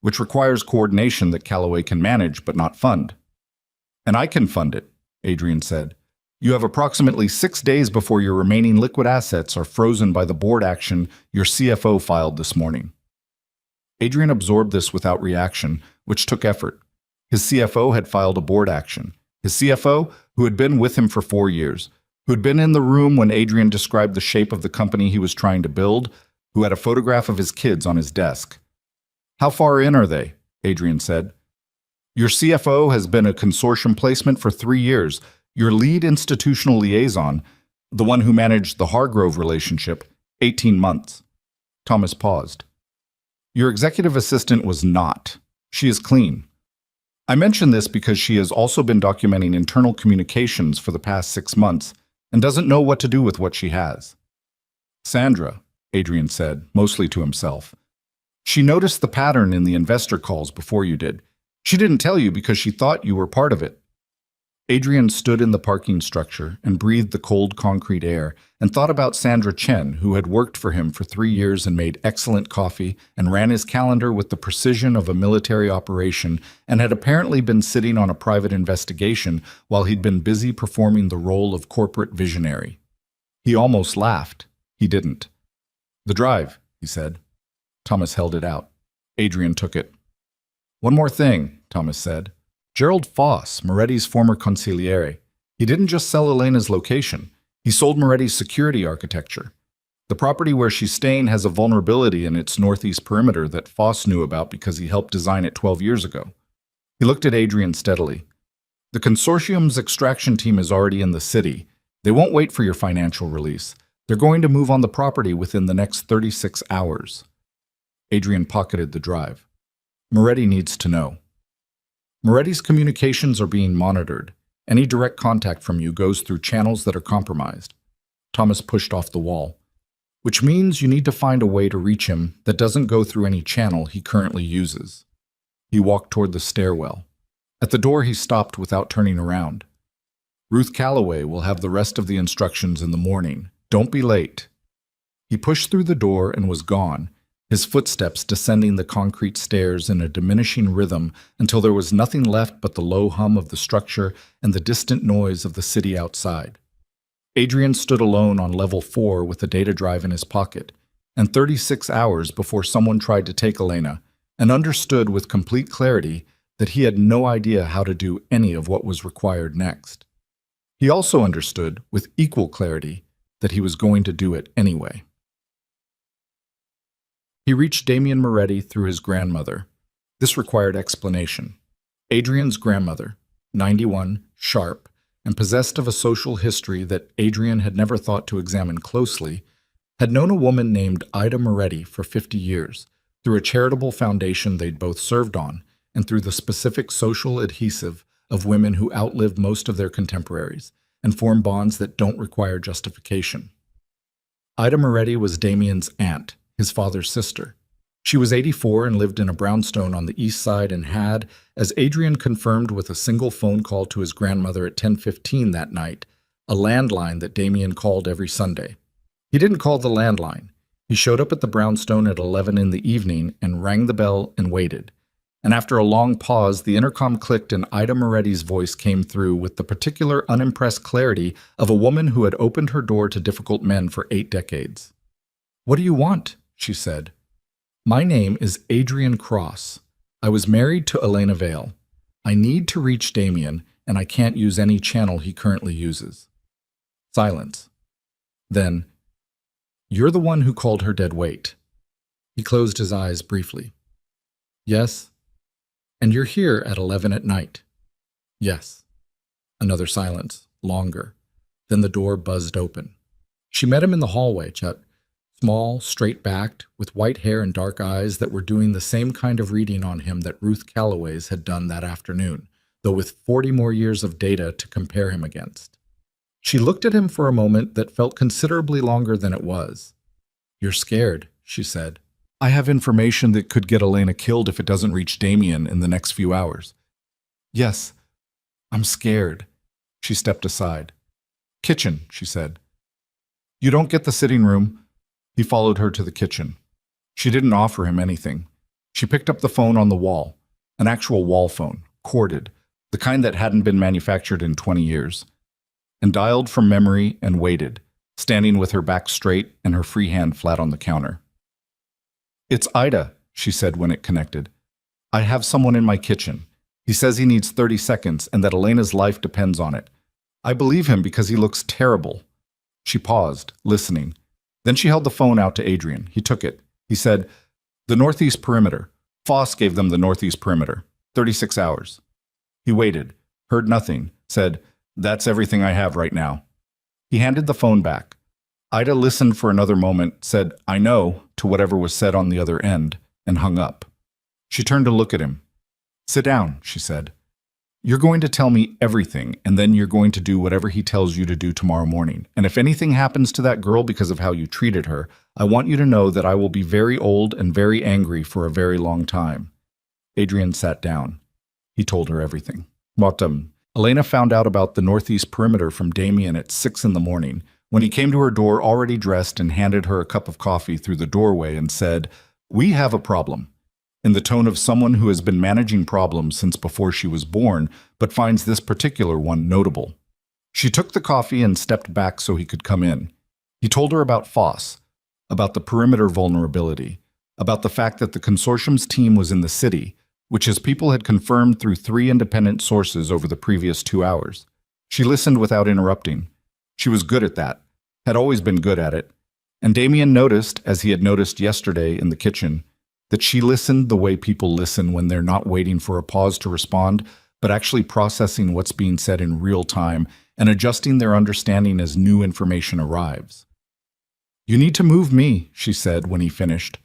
which requires coordination that Calloway can manage but not fund. And I can fund it, Adrian said. You have approximately 6 days before your remaining liquid assets are frozen by the board action your CFO filed this morning. Adrian absorbed this without reaction, which took effort. His CFO had filed a board action. His CFO, who had been with him for 4 years, who had been in the room when Adrian described the shape of the company he was trying to build, who had a photograph of his kids on his desk. How far in are they? Adrian said. Your CFO has been a consortium placement for 3 years. Your lead institutional liaison, the one who managed the Hargrove relationship, 18 months. Thomas paused. Your executive assistant was not. She is clean. I mention this because she has also been documenting internal communications for the past 6 months and doesn't know what to do with what she has. Sandra, Adrian said, mostly to himself. She noticed the pattern in the investor calls before you did. She didn't tell you because she thought you were part of it. Adrian stood in the parking structure and breathed the cold concrete air and thought about Sandra Chen, who had worked for him for 3 years and made excellent coffee and ran his calendar with the precision of a military operation and had apparently been sitting on a private investigation while he'd been busy performing the role of corporate visionary. He almost laughed. He didn't. The drive, he said. Thomas held it out. Adrian took it. One more thing, Thomas said. Gerald Foss, Moretti's former consigliere. He didn't just sell Elena's location. He sold Moretti's security architecture. The property where she's staying has a vulnerability in its northeast perimeter that Foss knew about because he helped design it 12 years ago. He looked at Adrian steadily. The consortium's extraction team is already in the city. They won't wait for your financial release. They're going to move on the property within the next 36 hours. Adrian pocketed the drive. Moretti needs to know. Moretti's communications are being monitored. Any direct contact from you goes through channels that are compromised. Thomas pushed off the wall. Which means you need to find a way to reach him that doesn't go through any channel he currently uses. He walked toward the stairwell. At the door he stopped without turning around. Ruth Calloway will have the rest of the instructions in the morning. Don't be late. He pushed through the door and was gone, his footsteps descending the concrete stairs in a diminishing rhythm until there was nothing left but the low hum of the structure and the distant noise of the city outside. Adrian stood alone on level 4 with the data drive in his pocket, and 36 hours before someone tried to take Elena, and understood with complete clarity that he had no idea how to do any of what was required next. He also understood with equal clarity that he was going to do it anyway. He reached Damien Moretti through his grandmother. This required explanation. Adrian's grandmother, 91, sharp, and possessed of a social history that Adrian had never thought to examine closely, had known a woman named Ida Moretti for 50 years, through a charitable foundation they'd both served on, and through the specific social adhesive of women who outlived most of their contemporaries, and form bonds that don't require justification. Ida Moretti was Damien's aunt, his father's sister. She was 84 and lived in a brownstone on the east side and had, as Adrian confirmed with a single phone call to his grandmother at 10:15 that night, a landline that Damien called every Sunday. He didn't call the landline. He showed up at the brownstone at 11 in the evening and rang the bell and waited. And after a long pause, the intercom clicked and Ida Moretti's voice came through with the particular unimpressed clarity of a woman who had opened her door to difficult men for 8 decades. "What do you want?" she said. "My name is Adrian Cross. I was married to Elena Vale. I need to reach Damien, and I can't use any channel he currently uses." Silence. Then, "You're the one who called her dead weight." He closed his eyes briefly. "Yes." "And you're here at 11 at night." "Yes." Another silence, longer. Then the door buzzed open. She met him in the hallway, Chet. Small, straight-backed, with white hair and dark eyes that were doing the same kind of reading on him that Ruth Calloway's had done that afternoon, though with 40 more years of data to compare him against. She looked at him for a moment that felt considerably longer than it was. "You're scared," she said. "I have information that could get Elena killed if it doesn't reach Damien in the next few hours." "Yes, I'm scared." She stepped aside. "Kitchen," she said. "You don't get the sitting room." He followed her to the kitchen. She didn't offer him anything. She picked up the phone on the wall, an actual wall phone, corded, the kind that hadn't been manufactured in 20 years, and dialed from memory and waited, standing with her back straight and her free hand flat on the counter. "It's Ida," she said when it connected. "I have someone in my kitchen. He says he needs 30 seconds and that Elena's life depends on it. I believe him because he looks terrible." She paused, listening. Then she held the phone out to Adrian. He took it. He said, "The northeast perimeter. Foss gave them the northeast perimeter. 36 hours. He waited, heard nothing, said, "That's everything I have right now." He handed the phone back. Ida listened for another moment, said, "I know," to whatever was said on the other end, and hung up. She turned to look at him. "Sit down," she said. "You're going to tell me everything, and then you're going to do whatever he tells you to do tomorrow morning. And if anything happens to that girl because of how you treated her, I want you to know that I will be very old and very angry for a very long time." Adrian sat down. He told her everything. Elena found out about the northeast perimeter from Damien at 6 in the morning, when he came to her door already dressed and handed her a cup of coffee through the doorway and said, "We have a problem," in the tone of someone who has been managing problems since before she was born, but finds this particular one notable. She took the coffee and stepped back so he could come in. He told her about Foss, about the perimeter vulnerability, about the fact that the consortium's team was in the city, which his people had confirmed through 3 independent sources over the previous 2 hours. She listened without interrupting. She was good at that, had always been good at it. And Damien noticed, as he had noticed yesterday in the kitchen, that she listened the way people listen when they're not waiting for a pause to respond, but actually processing what's being said in real time and adjusting their understanding as new information arrives. "You need to move me," she said when he finished.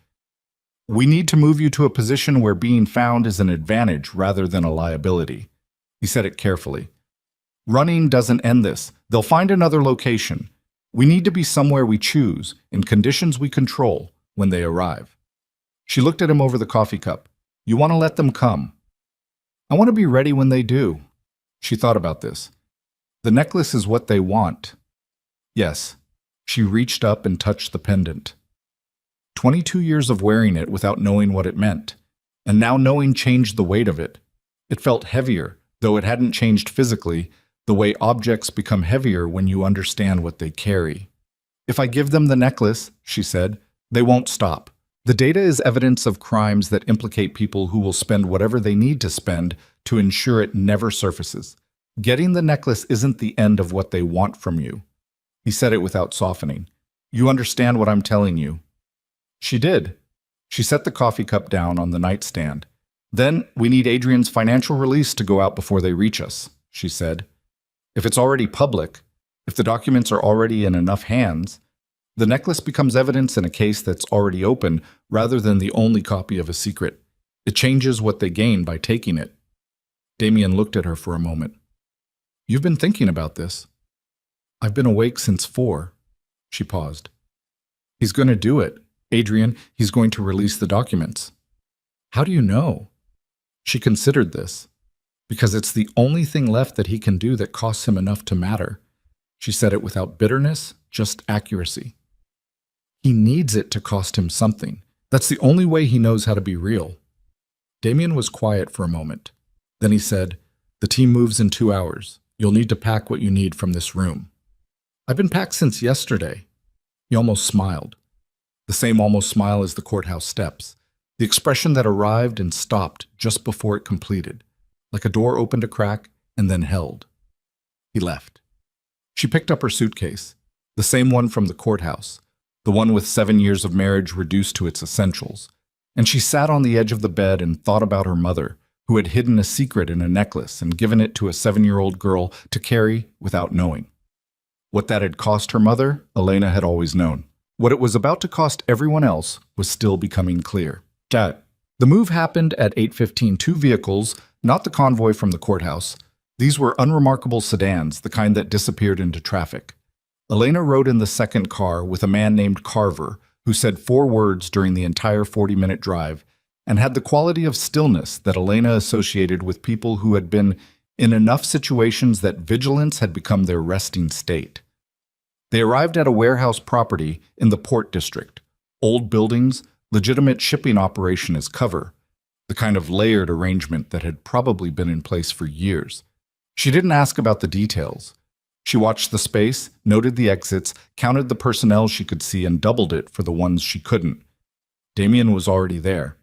"We need to move you to a position where being found is an advantage rather than a liability." He said it carefully. "Running doesn't end this. They'll find another location. We need to be somewhere we choose, in conditions we control, when they arrive." She looked at him over the coffee cup. "You want to let them come." "I want to be ready when they do." She thought about this. "The necklace is what they want." Yes. She reached up and touched the pendant. 22 years of wearing it without knowing what it meant, and now knowing changed the weight of it. It felt heavier, though it hadn't changed physically, the way objects become heavier when you understand what they carry. "If I give them the necklace," she said, "they won't stop. The data is evidence of crimes that implicate people who will spend whatever they need to spend to ensure it never surfaces. Getting the necklace isn't the end of what they want from you." He said it without softening. "You understand what I'm telling you." She did. She set the coffee cup down on the nightstand. "Then we need Adrian's financial release to go out before they reach us," she said. "If it's already public, if the documents are already in enough hands, the necklace becomes evidence in a case that's already open rather than the only copy of a secret. It changes what they gain by taking it." Damien looked at her for a moment. "You've been thinking about this." "I've been awake since 4. She paused. "He's going to do it. Adrian, he's going to release the documents." "How do you know?" She considered this. "Because it's the only thing left that he can do that costs him enough to matter." She said it without bitterness, just accuracy. He needs it to cost him something. That's the only way he knows how to be real. Damien was quiet for a moment. Then he said, "The team moves in 2 hours. You'll need to pack what you need from this room." "I've been packed since yesterday." He almost smiled. The same almost smile as the courthouse steps. The expression that arrived and stopped just before it completed, like a door opened a crack and then held. He left. She picked up her suitcase, the same one from the courthouse, the one with 7 years of marriage reduced to its essentials, and she sat on the edge of the bed and thought about her mother, who had hidden a secret in a necklace and given it to a 7-year-old girl to carry without knowing. What that had cost her mother, Elena had always known. What it was about to cost everyone else was still becoming clear. The move happened at 8:15. 2 vehicles, not the convoy from the courthouse, These were unremarkable sedans, the kind that disappeared into traffic. Elena rode in the second car with a man named Carver, who said 4 words during the entire 40-minute drive and had the quality of stillness that Elena associated with people who had been in enough situations that vigilance had become their resting state. They arrived at a warehouse property in the Port District. Old buildings, legitimate shipping operation as cover, the kind of layered arrangement that had probably been in place for years. She didn't ask about the details. She watched the space, noted the exits, counted the personnel she could see, and doubled it for the ones she couldn't. Damien was already there.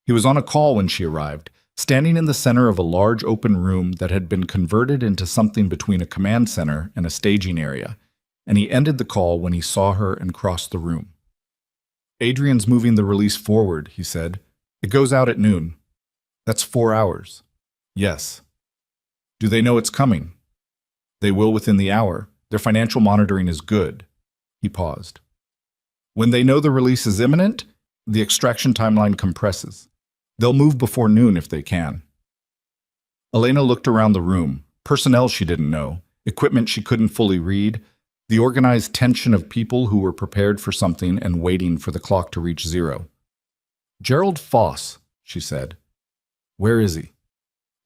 He was on a call when she arrived, standing in the center of a large open room that had been converted into something between a command center and a staging area, and he ended the call when he saw her and crossed the room. "Adrian's moving the release forward," he said. "It goes out at noon. That's 4 hours." "Yes." "Do they know it's coming?" "They will within the hour. Their financial monitoring is good." He paused. "When they know the release is imminent, the extraction timeline compresses. They'll move before noon if they can." Elena looked around the room. Personnel she didn't know, equipment she couldn't fully read, the organized tension of people who were prepared for something and waiting for the clock to reach 0. "Gerald Foss," she said. "Where is he?"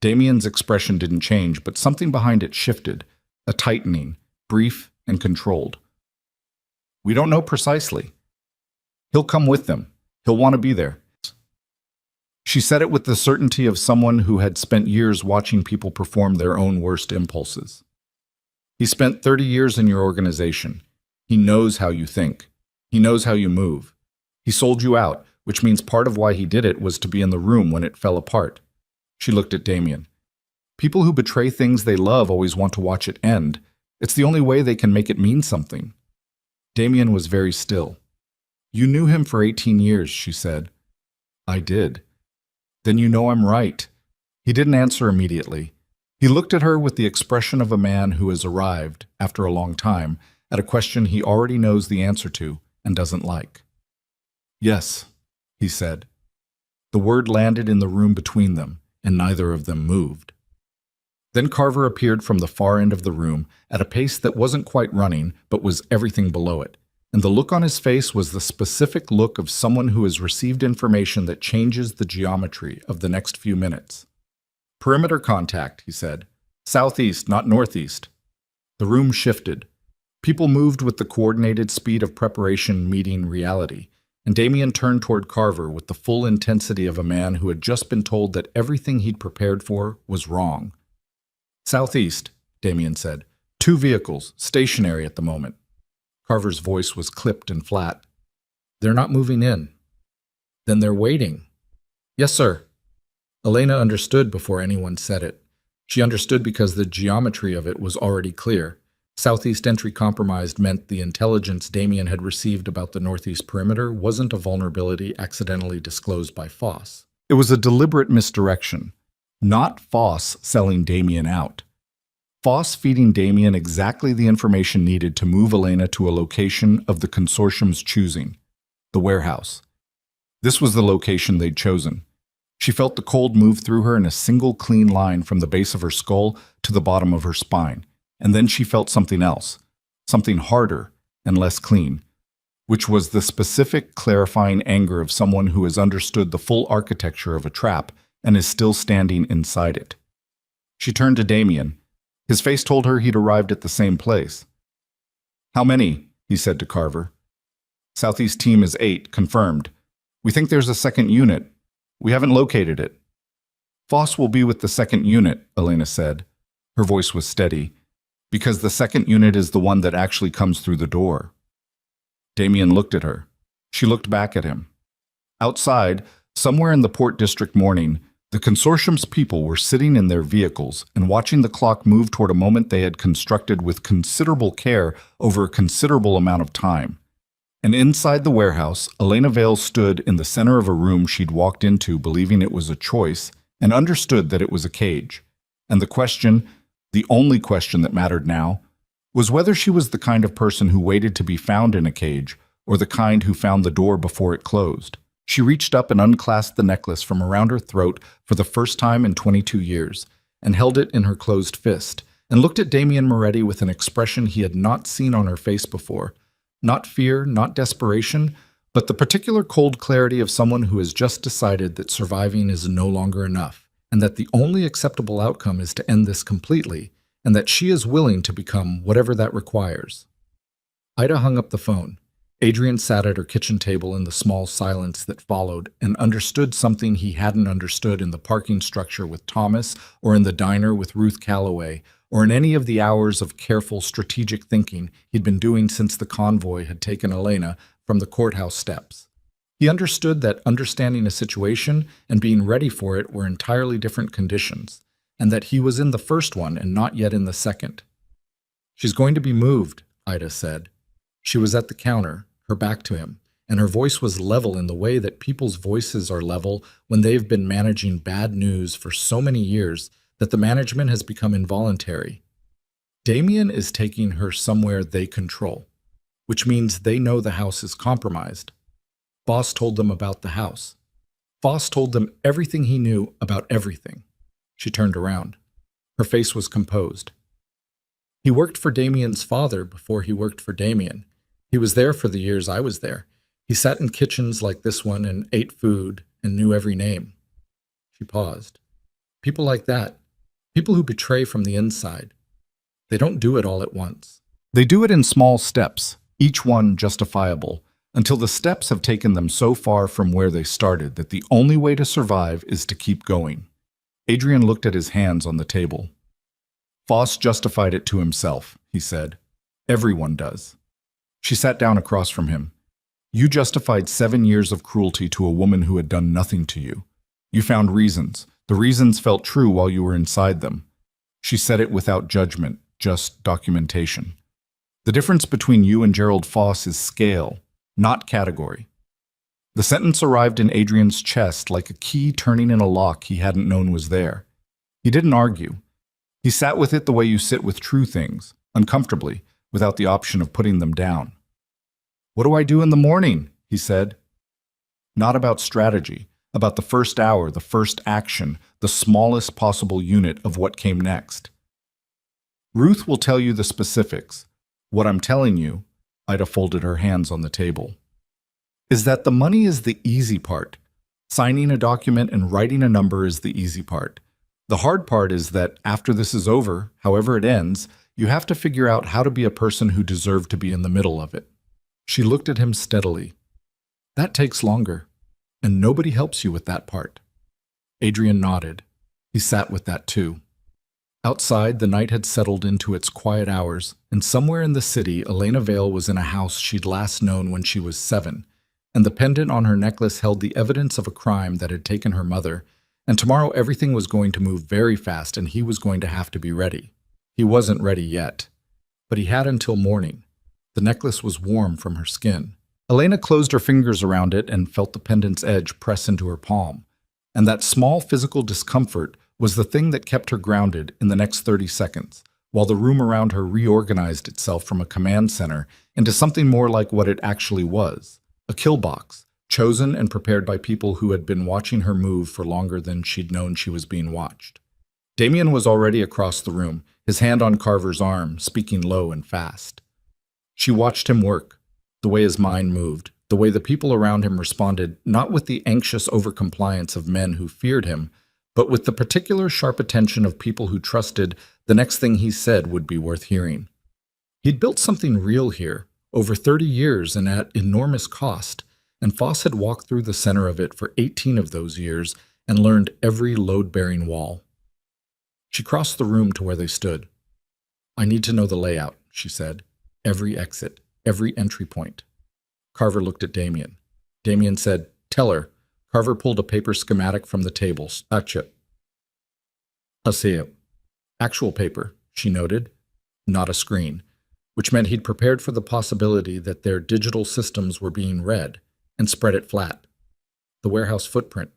Damien's expression didn't change, but something behind it shifted, a tightening, brief and controlled. "We don't know precisely. He'll come with them. He'll want to be there." She said it with the certainty of someone who had spent years watching people perform their own worst impulses. "He spent 30 years in your organization. He knows how you think. He knows how you move. He sold you out, which means part of why he did it was to be in the room when it fell apart." She looked at Damien. "People who betray things they love always want to watch it end. It's the only way they can make it mean something." Damien was very still. "You knew him for 18 years, she said. "I did." "Then you know I'm right." He didn't answer immediately. He looked at her with the expression of a man who has arrived, after a long time, at a question he already knows the answer to and doesn't like. "Yes," he said. The word landed in the room between them, and neither of them moved. Then Carver appeared from the far end of the room at a pace that wasn't quite running, but was everything below it. And the look on his face was the specific look of someone who has received information that changes the geometry of the next few minutes. "Perimeter contact," he said. "Southeast, not northeast." The room shifted. People moved with the coordinated speed of preparation meeting reality, and Damien turned toward Carver with the full intensity of a man who had just been told that everything he'd prepared for was wrong. "Southeast," Damien said. "2 vehicles, stationary at the moment." Carver's voice was clipped and flat. "They're not moving in." "Then they're waiting." "Yes, sir." Elena understood before anyone said it. She understood because the geometry of it was already clear. Southeast entry compromised meant the intelligence Damien had received about the northeast perimeter wasn't a vulnerability accidentally disclosed by Foss. It was a deliberate misdirection. Not Foss selling Damien out. Foss feeding Damien exactly the information needed to move Elena to a location of the consortium's choosing, the warehouse. This was the location they'd chosen. She felt the cold move through her in a single clean line from the base of her skull to the bottom of her spine, and then she felt something else, something harder and less clean, which was the specific, clarifying anger of someone who has understood the full architecture of a trap and is still standing inside it. She turned to Damien. His face told her he'd arrived at the same place. "How many?" he said to Carver. "Southeast team is 8, confirmed. We think there's a second unit. We haven't located it." "Foss will be with the second unit," Elena said. Her voice was steady. "Because the second unit is the one that actually comes through the door." Damien looked at her. She looked back at him. Outside, somewhere in the Port District morning, the consortium's people were sitting in their vehicles and watching the clock move toward a moment they had constructed with considerable care over a considerable amount of time. And inside the warehouse, Elena Vale stood in the center of a room she'd walked into believing it was a choice and understood that it was a cage. And the question, the only question that mattered now, was whether she was the kind of person who waited to be found in a cage or the kind who found the door before it closed. She reached up and unclasped the necklace from around her throat for the first time in 22 years, and held it in her closed fist, and looked at Damien Moretti with an expression he had not seen on her face before. Not fear, not desperation, but the particular cold clarity of someone who has just decided that surviving is no longer enough, and that the only acceptable outcome is to end this completely, and that she is willing to become whatever that requires. Ida hung up the phone. Adrian sat at her kitchen table in the small silence that followed and understood something he hadn't understood in the parking structure with Thomas or in the diner with Ruth Calloway or in any of the hours of careful strategic thinking he'd been doing since the convoy had taken Elena from the courthouse steps. He understood that understanding a situation and being ready for it were entirely different conditions, and that he was in the first one and not yet in the second. "She's going to be moved," Ida said. She was at the counter, her back to him, and her voice was level in the way that people's voices are level when they've been managing bad news for so many years that the management has become involuntary. Damien is taking her somewhere they control, which means they know the house is compromised. Boss told them about the house. Foss told them everything he knew about everything. She turned around. Her face was composed. He worked for Damien's father before he worked for Damien. He was there for the years I was there. He sat in kitchens like this one and ate food and knew every name. She paused. People like that. People who betray from the inside. They don't do it all at once. They do it in small steps, each one justifiable, until the steps have taken them so far from where they started that the only way to survive is to keep going. Adrian looked at his hands on the table. Foss justified it to himself, he said. Everyone does. She sat down across from him. You justified 7 years of cruelty to a woman who had done nothing to you. You found reasons. The reasons felt true while you were inside them. She said it without judgment, just documentation. The difference between you and Gerald Foss is scale, not category. The sentence arrived in Adrian's chest like a key turning in a lock he hadn't known was there. He didn't argue. He sat with it the way you sit with true things, uncomfortably, without the option of putting them down. What do I do in the morning? He said. Not about strategy, about the first hour, the first action, the smallest possible unit of what came next. Ruth will tell you the specifics. What I'm telling you, Ida folded her hands on the table, is that the money is the easy part. Signing a document and writing a number is the easy part. The hard part is that after this is over, however it ends, you have to figure out how to be a person who deserved to be in the middle of it. She looked at him steadily. That takes longer, and nobody helps you with that part. Adrian nodded. He sat with that too. Outside, the night had settled into its quiet hours, and somewhere in the city, Elena Vale was in a house she'd last known when she was 7, and the pendant on her necklace held the evidence of a crime that had taken her mother, and tomorrow everything was going to move very fast and he was going to have to be ready. He wasn't ready yet, but he had until morning. The necklace was warm from her skin. Elena closed her fingers around it and felt the pendant's edge press into her palm, and that small physical discomfort was the thing that kept her grounded in the next 30 seconds, while the room around her reorganized itself from a command center into something more like what it actually was, a kill box, chosen and prepared by people who had been watching her move for longer than she'd known she was being watched. Damien was already across the room, his hand on Carver's arm, speaking low and fast. She watched him work, the way his mind moved, the way the people around him responded, not with the anxious overcompliance of men who feared him, but with the particular sharp attention of people who trusted the next thing he said would be worth hearing. He'd built something real here, over 30 years and at enormous cost, and Foss had walked through the center of it for 18 of those years and learned every load-bearing wall. She crossed the room to where they stood. I need to know the layout, she said. Every exit, every entry point. Carver looked at Damien. Damien said, tell her. Carver pulled a paper schematic from the table. Gotcha. I'll see it. Actual paper, she noted, not a screen, which meant he'd prepared for the possibility that their digital systems were being read, and spread it flat. The warehouse footprint.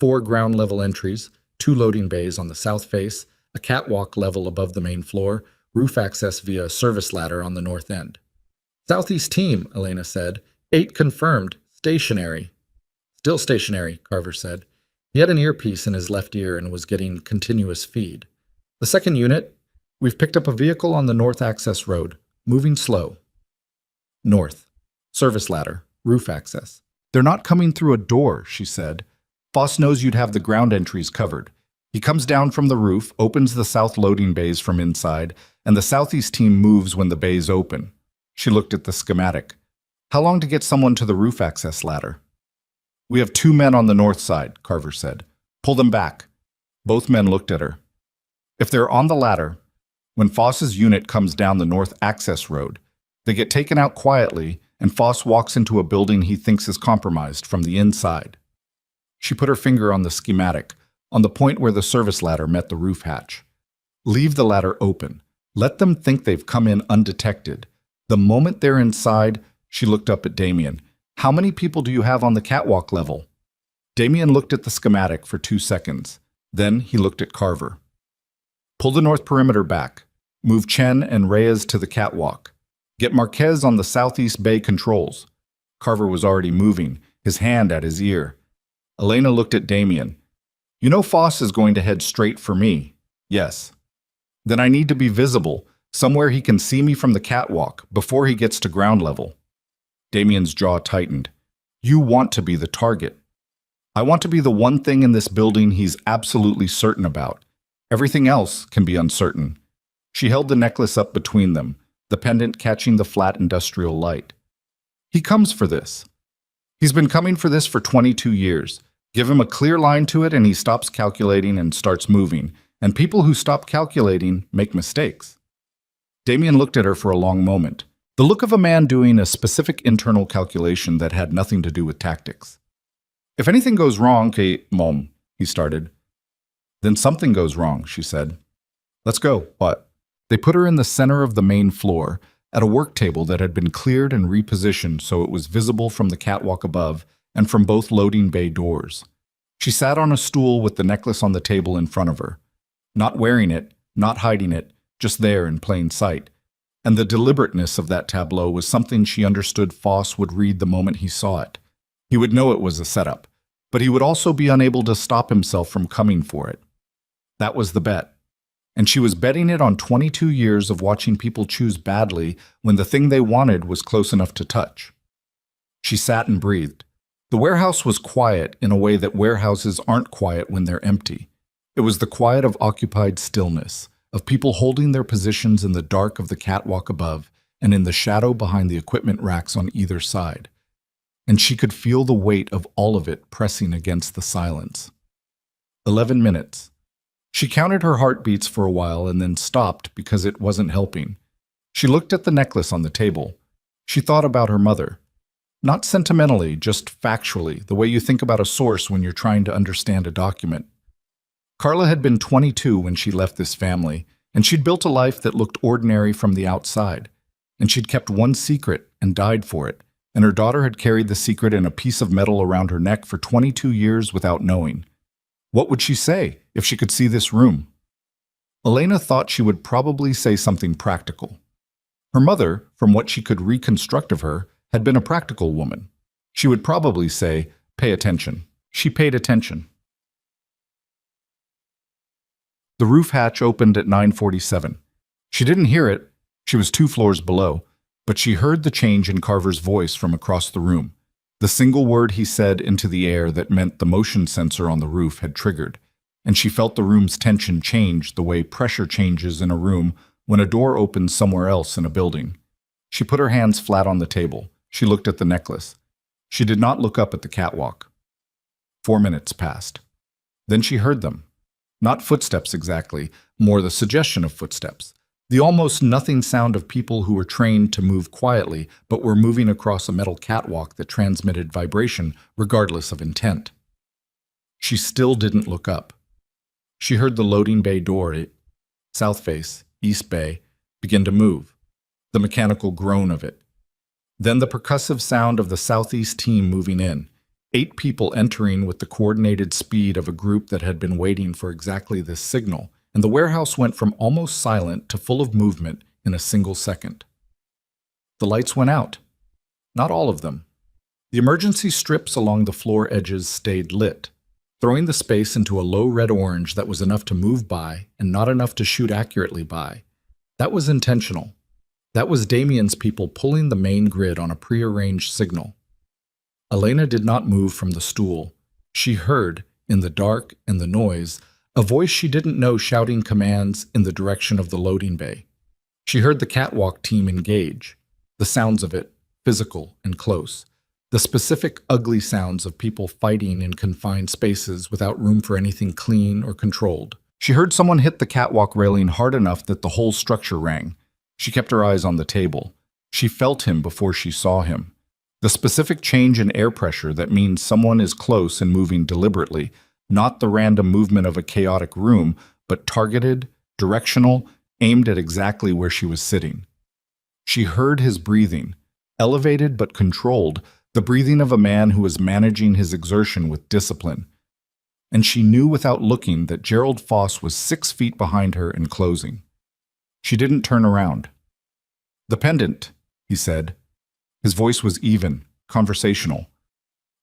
4 ground-level entries, 2 loading bays on the south face, a catwalk level above the main floor, roof access via a service ladder on the north end. Southeast team, Elena said. 8 confirmed. Stationary. Still stationary, Carver said. He had an earpiece in his left ear and was getting continuous feed. The second unit, we've picked up a vehicle on the north access road, moving slow. North. Service ladder, roof access. They're not coming through a door, she said. Foss knows you'd have the ground entries covered. He comes down from the roof, opens the south loading bays from inside, and the southeast team moves when the bays open. She looked at the schematic. How long to get someone to the roof access ladder? We have 2 men on the north side, Carver said. Pull them back. Both men looked at her. If they're on the ladder, when Foss's unit comes down the north access road, they get taken out quietly, and Foss walks into a building he thinks is compromised from the inside. She put her finger on the schematic, on the point where the service ladder met the roof hatch. Leave the ladder open. Let them think they've come in undetected. The moment they're inside, she looked up at Damien. How many people do you have on the catwalk level? Damien looked at the schematic for 2 seconds. Then he looked at Carver. Pull the north perimeter back. Move Chen and Reyes to the catwalk. Get Marquez on the southeast bay controls. Carver was already moving, his hand at his ear. Elena looked at Damien. You know Foss is going to head straight for me. Yes. Then I need to be visible, somewhere he can see me from the catwalk, before he gets to ground level. Damien's jaw tightened. You want to be the target. I want to be the one thing in this building he's absolutely certain about. Everything else can be uncertain. She held the necklace up between them, the pendant catching the flat industrial light. He comes for this. He's been coming for this for 22 years. Give him a clear line to it and he stops calculating and starts moving. And people who stop calculating make mistakes. Damien looked at her for a long moment. The look of a man doing a specific internal calculation that had nothing to do with tactics. If anything goes wrong, Mom, he started. Then something goes wrong, she said. Let's go. What? They put her in the center of the main floor, at a work table that had been cleared and repositioned so it was visible from the catwalk above and from both loading bay doors. She sat on a stool with the necklace on the table in front of her. Not wearing it, not hiding it, just there in plain sight. And the deliberateness of that tableau was something she understood Foss would read the moment he saw it. He would know it was a setup, but he would also be unable to stop himself from coming for it. That was the bet. And she was betting it on 22 years of watching people choose badly when the thing they wanted was close enough to touch. She sat and breathed. The warehouse was quiet in a way that warehouses aren't quiet when they're empty. It was the quiet of occupied stillness, of people holding their positions in the dark of the catwalk above and in the shadow behind the equipment racks on either side. And she could feel the weight of all of it pressing against the silence. 11 minutes. She counted her heartbeats for a while and then stopped because it wasn't helping. She looked at the necklace on the table. She thought about her mother. Not sentimentally, just factually, the way you think about a source when you're trying to understand a document. Carla had been 22 when she left this family, and she'd built a life that looked ordinary from the outside. And she'd kept one secret and died for it, and her daughter had carried the secret in a piece of metal around her neck for 22 years without knowing. What would she say if she could see this room? Elena thought she would probably say something practical. Her mother, from what she could reconstruct of her, had been a practical woman. She would probably say, pay attention. She paid attention. The roof hatch opened at 9:47. She didn't hear it. She was 2 floors below, but she heard the change in Carver's voice from across the room. The single word he said into the air that meant the motion sensor on the roof had triggered, and she felt the room's tension change the way pressure changes in a room when a door opens somewhere else in a building. She put her hands flat on the table. She looked at the necklace. She did not look up at the catwalk. 4 minutes passed. Then she heard them. Not footsteps exactly, more the suggestion of footsteps. The almost nothing sound of people who were trained to move quietly, but were moving across a metal catwalk that transmitted vibration regardless of intent. She still didn't look up. She heard the loading bay door, south face, east bay, begin to move, the mechanical groan of it. Then the percussive sound of the southeast team moving in, 8 people entering with the coordinated speed of a group that had been waiting for exactly this signal, and the warehouse went from almost silent to full of movement in a single second. The lights went out. Not all of them. The emergency strips along the floor edges stayed lit. throwing the space into a low red-orange that was enough to move by and not enough to shoot accurately by. That was intentional. That was Damien's people pulling the main grid on a prearranged signal. Elena did not move from the stool. She heard, in the dark and the noise, a voice she didn't know shouting commands in the direction of the loading bay. She heard the catwalk team engage, the sounds of it, physical and close, the specific ugly sounds of people fighting in confined spaces without room for anything clean or controlled. She heard someone hit the catwalk railing hard enough that the whole structure rang. She kept her eyes on the table. She felt him before she saw him. The specific change in air pressure that means someone is close and moving deliberately, not the random movement of a chaotic room, but targeted, directional, aimed at exactly where she was sitting. She heard his breathing, elevated but controlled, the breathing of a man who was managing his exertion with discipline. And she knew without looking that Gerald Foss was 6 feet behind her and closing. She didn't turn around. "The pendant," he said. His voice was even, conversational.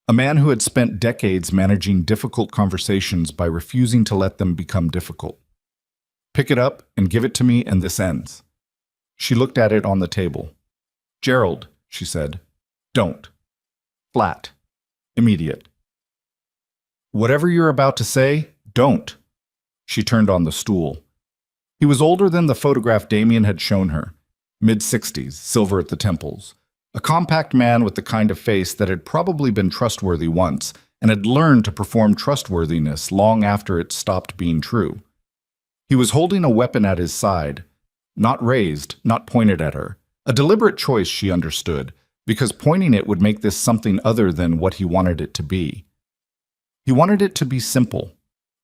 A man who had spent decades managing difficult conversations by refusing to let them become difficult. "Pick it up and give it to me, and this ends." She looked at it on the table. "Gerald," she said, "don't. Flat. Immediate. Whatever you're about to say, don't." She turned on the stool. He was older than the photograph Damien had shown her, mid-60s, silver at the temples. A compact man with the kind of face that had probably been trustworthy once and had learned to perform trustworthiness long after it stopped being true. He was holding a weapon at his side, not raised, not pointed at her. A deliberate choice, she understood, because pointing it would make this something other than what he wanted it to be. He wanted it to be simple.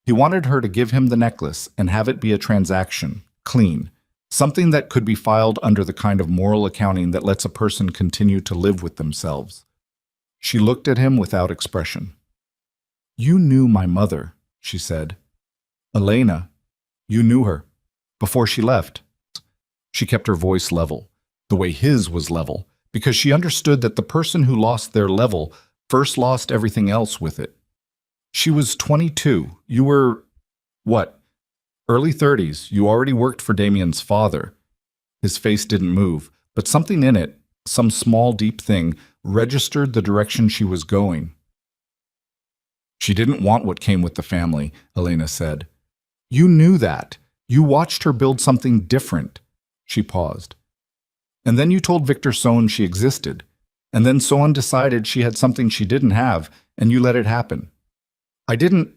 He wanted her to give him the necklace and have it be a transaction, clean, something that could be filed under the kind of moral accounting that lets a person continue to live with themselves. She looked at him without expression. "You knew my mother," she said. "Elena, you knew her. Before she left." She kept her voice level, the way his was level, because she understood that the person who lost their level first lost everything else with it. "She was 22. You were, what, early 30s. You already worked for Damien's father." His face didn't move, but something in it, some small deep thing, registered the direction she was going. "She didn't want what came with the family," Elena said. "You knew that. You watched her build something different." She paused. "And then you told Victor Sohn she existed. And then Sohn decided she had something she didn't have, and you let it happen. I didn't—"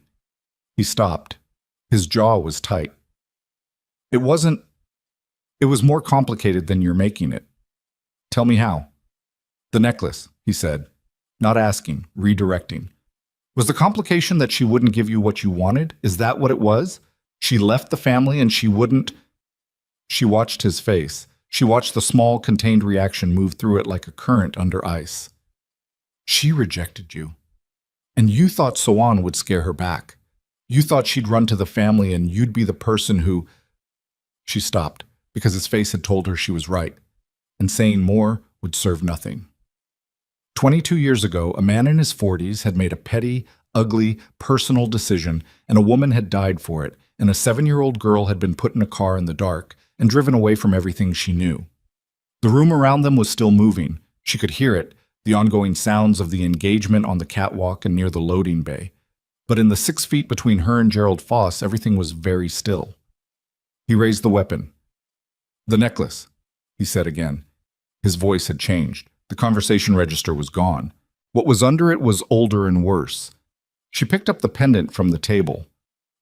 He stopped. His jaw was tight. It was more complicated than you're making it." "Tell me how." "The necklace," he said, not asking, redirecting. "Was the complication that she wouldn't give you what you wanted? Is that what it was? She left the family and she wouldn't—" She watched his face. She watched the small, contained reaction move through it like a current under ice. "She rejected you. And you thought Sohn would scare her back. You thought she'd run to the family and you'd be the person who—" She stopped, because his face had told her she was right, and saying more would serve nothing. 22 years ago, a man in his 40s had made a petty, ugly, personal decision, and a woman had died for it, and a 7-year-old girl had been put in a car in the dark and driven away from everything she knew. The room around them was still moving. She could hear it, the ongoing sounds of the engagement on the catwalk and near the loading bay. But in the 6 feet between her and Gerald Foss, everything was very still. He raised the weapon. "The necklace," he said again. His voice had changed. The conversation register was gone. What was under it was older and worse. She picked up the pendant from the table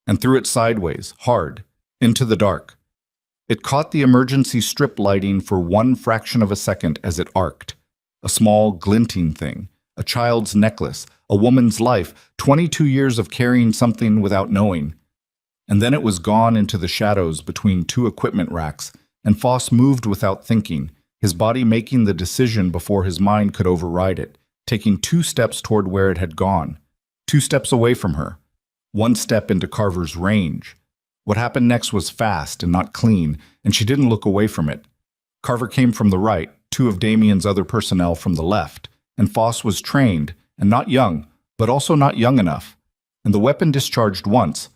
and threw it sideways, hard, into the dark. It caught the emergency strip lighting for one fraction of a second as it arced. A small, glinting thing, a child's necklace, a woman's life, 22 years of carrying something without knowing. And then it was gone into the shadows between 2 equipment racks, and Foss moved without thinking, his body making the decision before his mind could override it, taking 2 steps toward where it had gone, 2 steps away from her, 1 step into Carver's range. What happened next was fast and not clean, and she didn't look away from it. Carver came from the right, 2 of Damien's other personnel from the left, and Foss was trained, and not young, but also not young enough. and the weapon discharged once.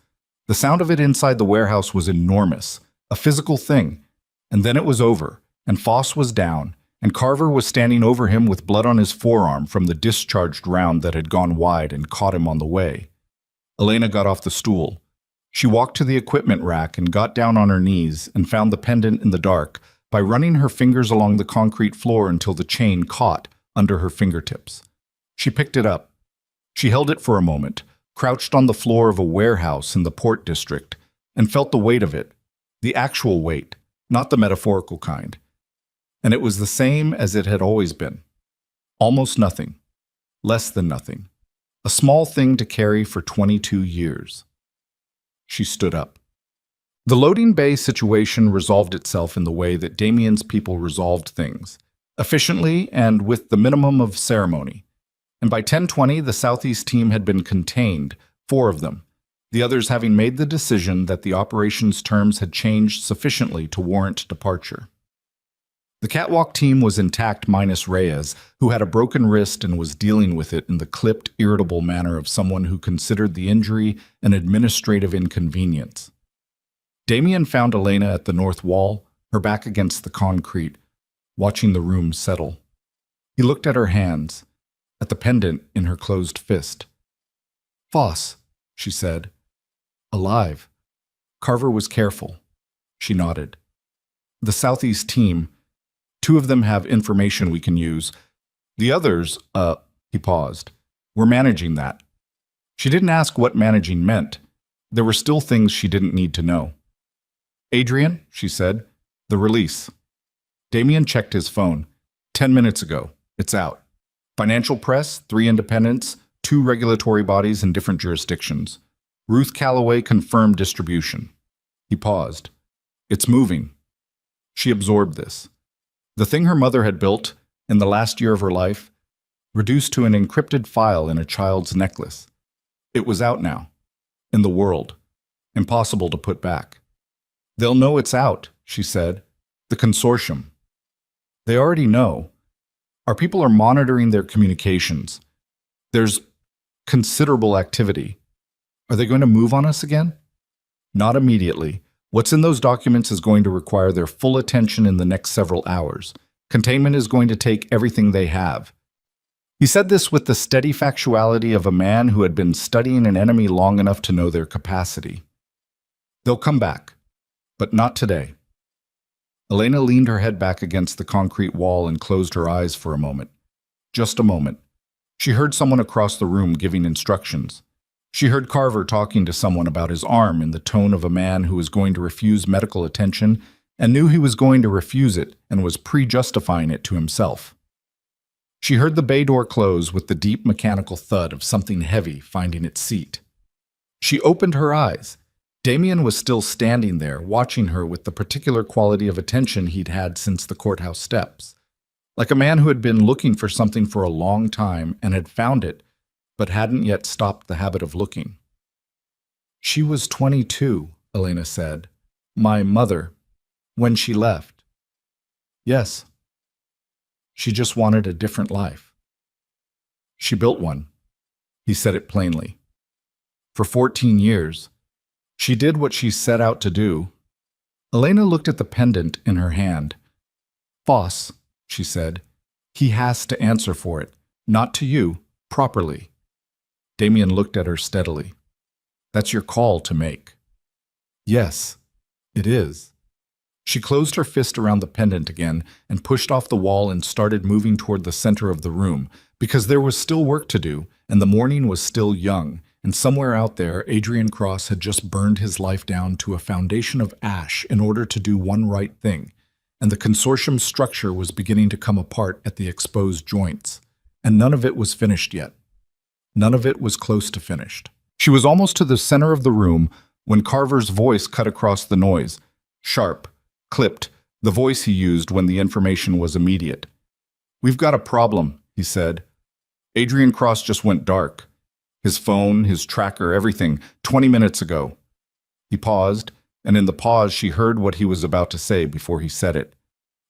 The sound of it inside the warehouse was enormous, a physical thing. And then it was over, and Foss was down, and Carver was standing over him with blood on his forearm from the discharged round that had gone wide and caught him on the way. Elena got off the stool. She walked to the equipment rack and got down on her knees and found the pendant in the dark by running her fingers along the concrete floor until the chain caught under her fingertips. She picked it up. She held it for a moment, crouched on the floor of a warehouse in the port district, and felt the weight of it, the actual weight, not the metaphorical kind. And it was the same as it had always been. Almost nothing. Less than nothing. A small thing to carry for 22 years. She stood up. The loading bay situation resolved itself in the way that Damien's people resolved things, efficiently and with the minimum of ceremony. And by 10:20, the Southeast team had been contained, 4 of them, the others having made the decision that the operation's terms had changed sufficiently to warrant departure. The catwalk team was intact minus Reyes, who had a broken wrist and was dealing with it in the clipped, irritable manner of someone who considered the injury an administrative inconvenience. Damien found Elena at the north wall, her back against the concrete, watching the room settle. He looked at her hands, at the pendant in her closed fist. "Foss," she said. "Alive." Carver was careful. She nodded. "The Southeast team, 2 of them have information we can use. The others, he paused. We're managing that." She didn't ask what managing meant. There were still things she didn't need to know. "Adrian," she said, "the release." Damien checked his phone. 10 minutes ago. It's out. Financial press, 3 independents, 2 regulatory bodies in different jurisdictions. Ruth Calloway confirmed distribution. He paused. "It's moving." She absorbed this. The thing her mother had built, in the last year of her life, reduced to an encrypted file in a child's necklace. It was out now. In the world. Impossible to put back. "They'll know it's out," she said. "The consortium. They already know. Our people are monitoring their communications. There's considerable activity. Are they going to move on us again?" "Not immediately. What's in those documents is going to require their full attention in the next several hours. Containment is going to take everything they have." He said this with the steady factuality of a man who had been studying an enemy long enough to know their capacity. "They'll come back, but not today." Elena leaned her head back against the concrete wall and closed her eyes for a moment. Just a moment. She heard someone across the room giving instructions. She heard Carver talking to someone about his arm in the tone of a man who was going to refuse medical attention and knew he was going to refuse it and was pre-justifying it to himself. She heard the bay door close with the deep mechanical thud of something heavy finding its seat. She opened her eyes. Damien was still standing there, watching her with the particular quality of attention he'd had since the courthouse steps. Like a man who had been looking for something for a long time and had found it, but hadn't yet stopped the habit of looking. "She was 22, Elena said. "My mother, when she left." "Yes. She just wanted a different life." "She built one." He said it plainly. "For 14 years. She did what she set out to do." Elena looked at the pendant in her hand. "Foss," she said, "he has to answer for it. Not to you, properly." Damien looked at her steadily. "That's your call to make." "Yes, it is." She closed her fist around the pendant again and pushed off the wall and started moving toward the center of the room, because there was still work to do, and the morning was still young, and somewhere out there, Adrian Cross had just burned his life down to a foundation of ash in order to do one right thing, and the consortium structure was beginning to come apart at the exposed joints, and none of it was finished yet. None of it was close to finished. She was almost to the center of the room when Carver's voice cut across the noise, sharp, clipped, the voice he used when the information was immediate. "We've got a problem," he said. "Adrian Cross just went dark. His phone, his tracker, everything, 20 minutes ago." He paused, and in the pause she heard what he was about to say before he said it.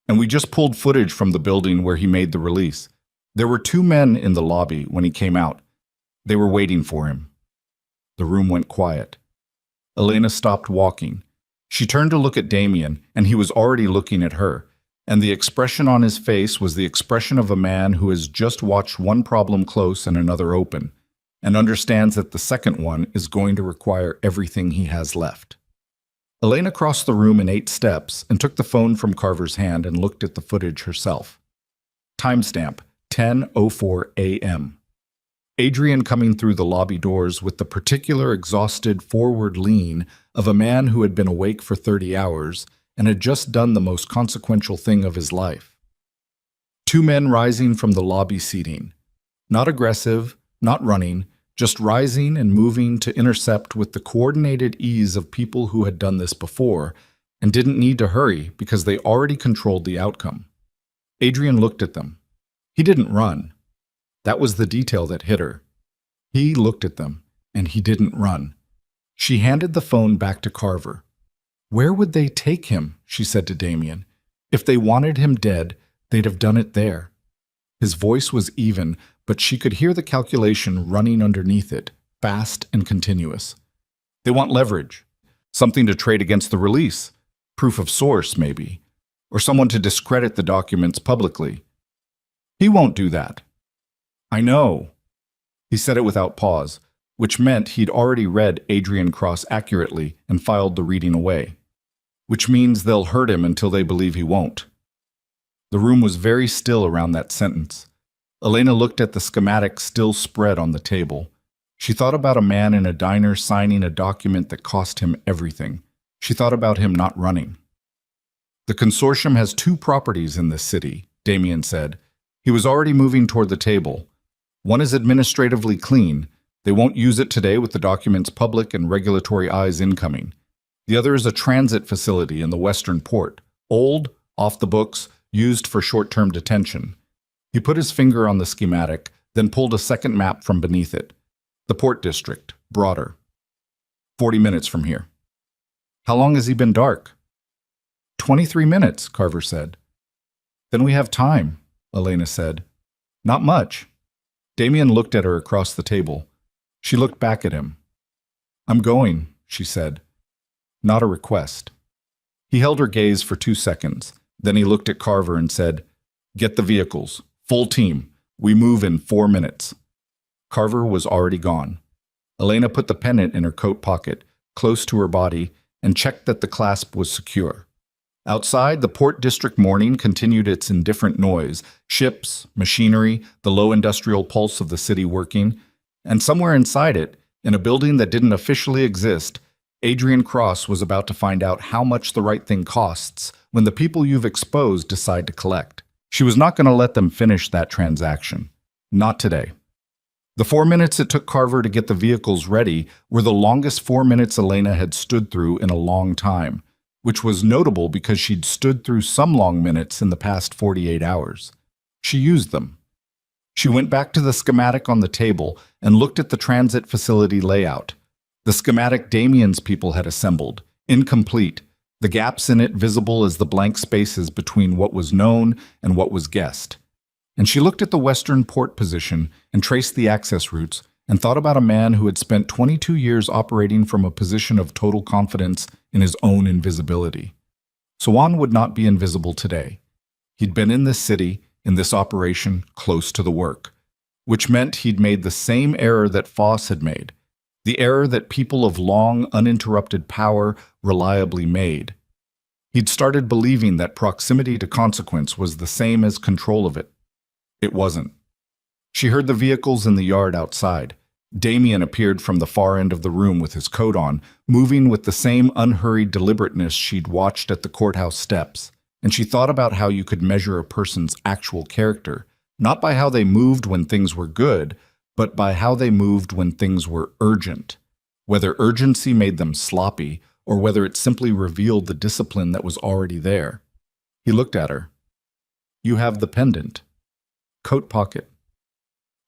"And we just pulled footage from the building where he made the release. There were 2 men in the lobby when he came out. They were waiting for him." The room went quiet. Elena stopped walking. She turned to look at Damien, and he was already looking at her, and the expression on his face was the expression of a man who has just watched one problem close and another open, and understands that the second one is going to require everything he has left. Elena crossed the room in 8 steps and took the phone from Carver's hand and looked at the footage herself. Timestamp, 10:04 a.m. Adrian coming through the lobby doors with the particular exhausted forward lean of a man who had been awake for 30 hours and had just done the most consequential thing of his life. 2 men rising from the lobby seating. Not aggressive, not running, just rising and moving to intercept with the coordinated ease of people who had done this before and didn't need to hurry because they already controlled the outcome. Adrian looked at them. He didn't run. That was the detail that hit her. He looked at them, and he didn't run. She handed the phone back to Carver. Where would they take him, she said to Damien. If they wanted him dead, they'd have done it there. His voice was even, but she could hear the calculation running underneath it, fast and continuous. They want leverage, something to trade against the release, proof of source maybe, or someone to discredit the documents publicly. He won't do that. I know. He said it without pause, which meant he'd already read Adrian Cross accurately and filed the reading away, which means they'll hurt him until they believe he won't. The room was very still around that sentence. Elena looked at the schematic still spread on the table. She thought about a man in a diner signing a document that cost him everything. She thought about him not running. The consortium has 2 properties in this city, Damien said. He was already moving toward the table. One is administratively clean. They won't use it today with the documents public and regulatory eyes incoming. The other is a transit facility in the Western Port. Old, off the books, used for short-term detention. He put his finger on the schematic, then pulled a second map from beneath it. The Port District, broader. 40 minutes from here. How long has he been dark? 23 minutes, Carver said. Then we have time, Elena said. Not much. Damien looked at her across the table. She looked back at him. I'm going, she said. Not a request. He held her gaze for 2 seconds. Then he looked at Carver and said, Get the vehicles. Full team. We move in 4 minutes. Carver was already gone. Elena put the pennant in her coat pocket, close to her body, and checked that the clasp was secure. Outside, the Port District morning continued its indifferent noise, ships, machinery, the low industrial pulse of the city working, and somewhere inside it, in a building that didn't officially exist, Adrian Cross was about to find out how much the right thing costs when the people you've exposed decide to collect. She was not going to let them finish that transaction. Not today. The 4 minutes it took Carver to get the vehicles ready were the longest 4 minutes Elena had stood through in a long time, which was notable because she'd stood through some long minutes in the past 48 hours. She used them. She went back to the schematic on the table and looked at the transit facility layout. The schematic Damien's people had assembled, incomplete, the gaps in it visible as the blank spaces between what was known and what was guessed. And she looked at the Western Port position and traced the access routes and thought about a man who had spent 22 years operating from a position of total confidence in his own invisibility. Swan would not be invisible today. He'd been in this city, in this operation, close to the work, which meant he'd made the same error that Foss had made, the error that people of long, uninterrupted power reliably made. He'd started believing that proximity to consequence was the same as control of it. It wasn't. She heard the vehicles in the yard outside. Damien appeared from the far end of the room with his coat on, moving with the same unhurried deliberateness she'd watched at the courthouse steps. And she thought about how you could measure a person's actual character, not by how they moved when things were good, but by how they moved when things were urgent. Whether urgency made them sloppy, or whether it simply revealed the discipline that was already there. He looked at her. You have the pendant. Coat pocket.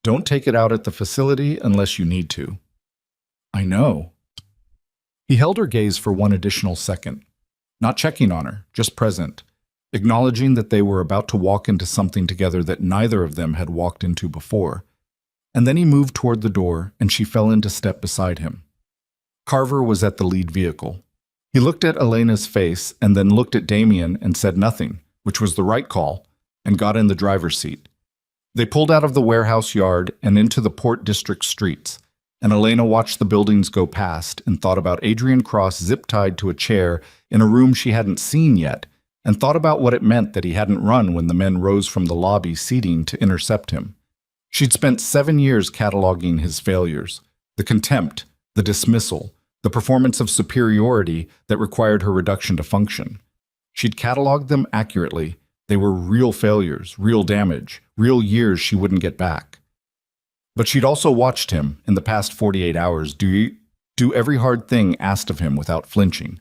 Don't take it out at the facility unless you need to. I know. He held her gaze for one additional second, not checking on her, just present, acknowledging that they were about to walk into something together that neither of them had walked into before. And then he moved toward the door, and she fell into step beside him. Carver was at the lead vehicle. He looked at Elena's face and then looked at Damien and said nothing, which was the right call, and got in the driver's seat. They pulled out of the warehouse yard and into the Port District streets, and Elena watched the buildings go past and thought about Adrian Cross zip-tied to a chair in a room she hadn't seen yet, and thought about what it meant that he hadn't run when the men rose from the lobby seating to intercept him. She'd spent 7 years cataloging his failures, the contempt, the dismissal, the performance of superiority that required her reduction to function. She'd cataloged them accurately. They were real failures, real damage, real years she wouldn't get back. But she'd also watched him, in the past 48 hours, do every hard thing asked of him without flinching.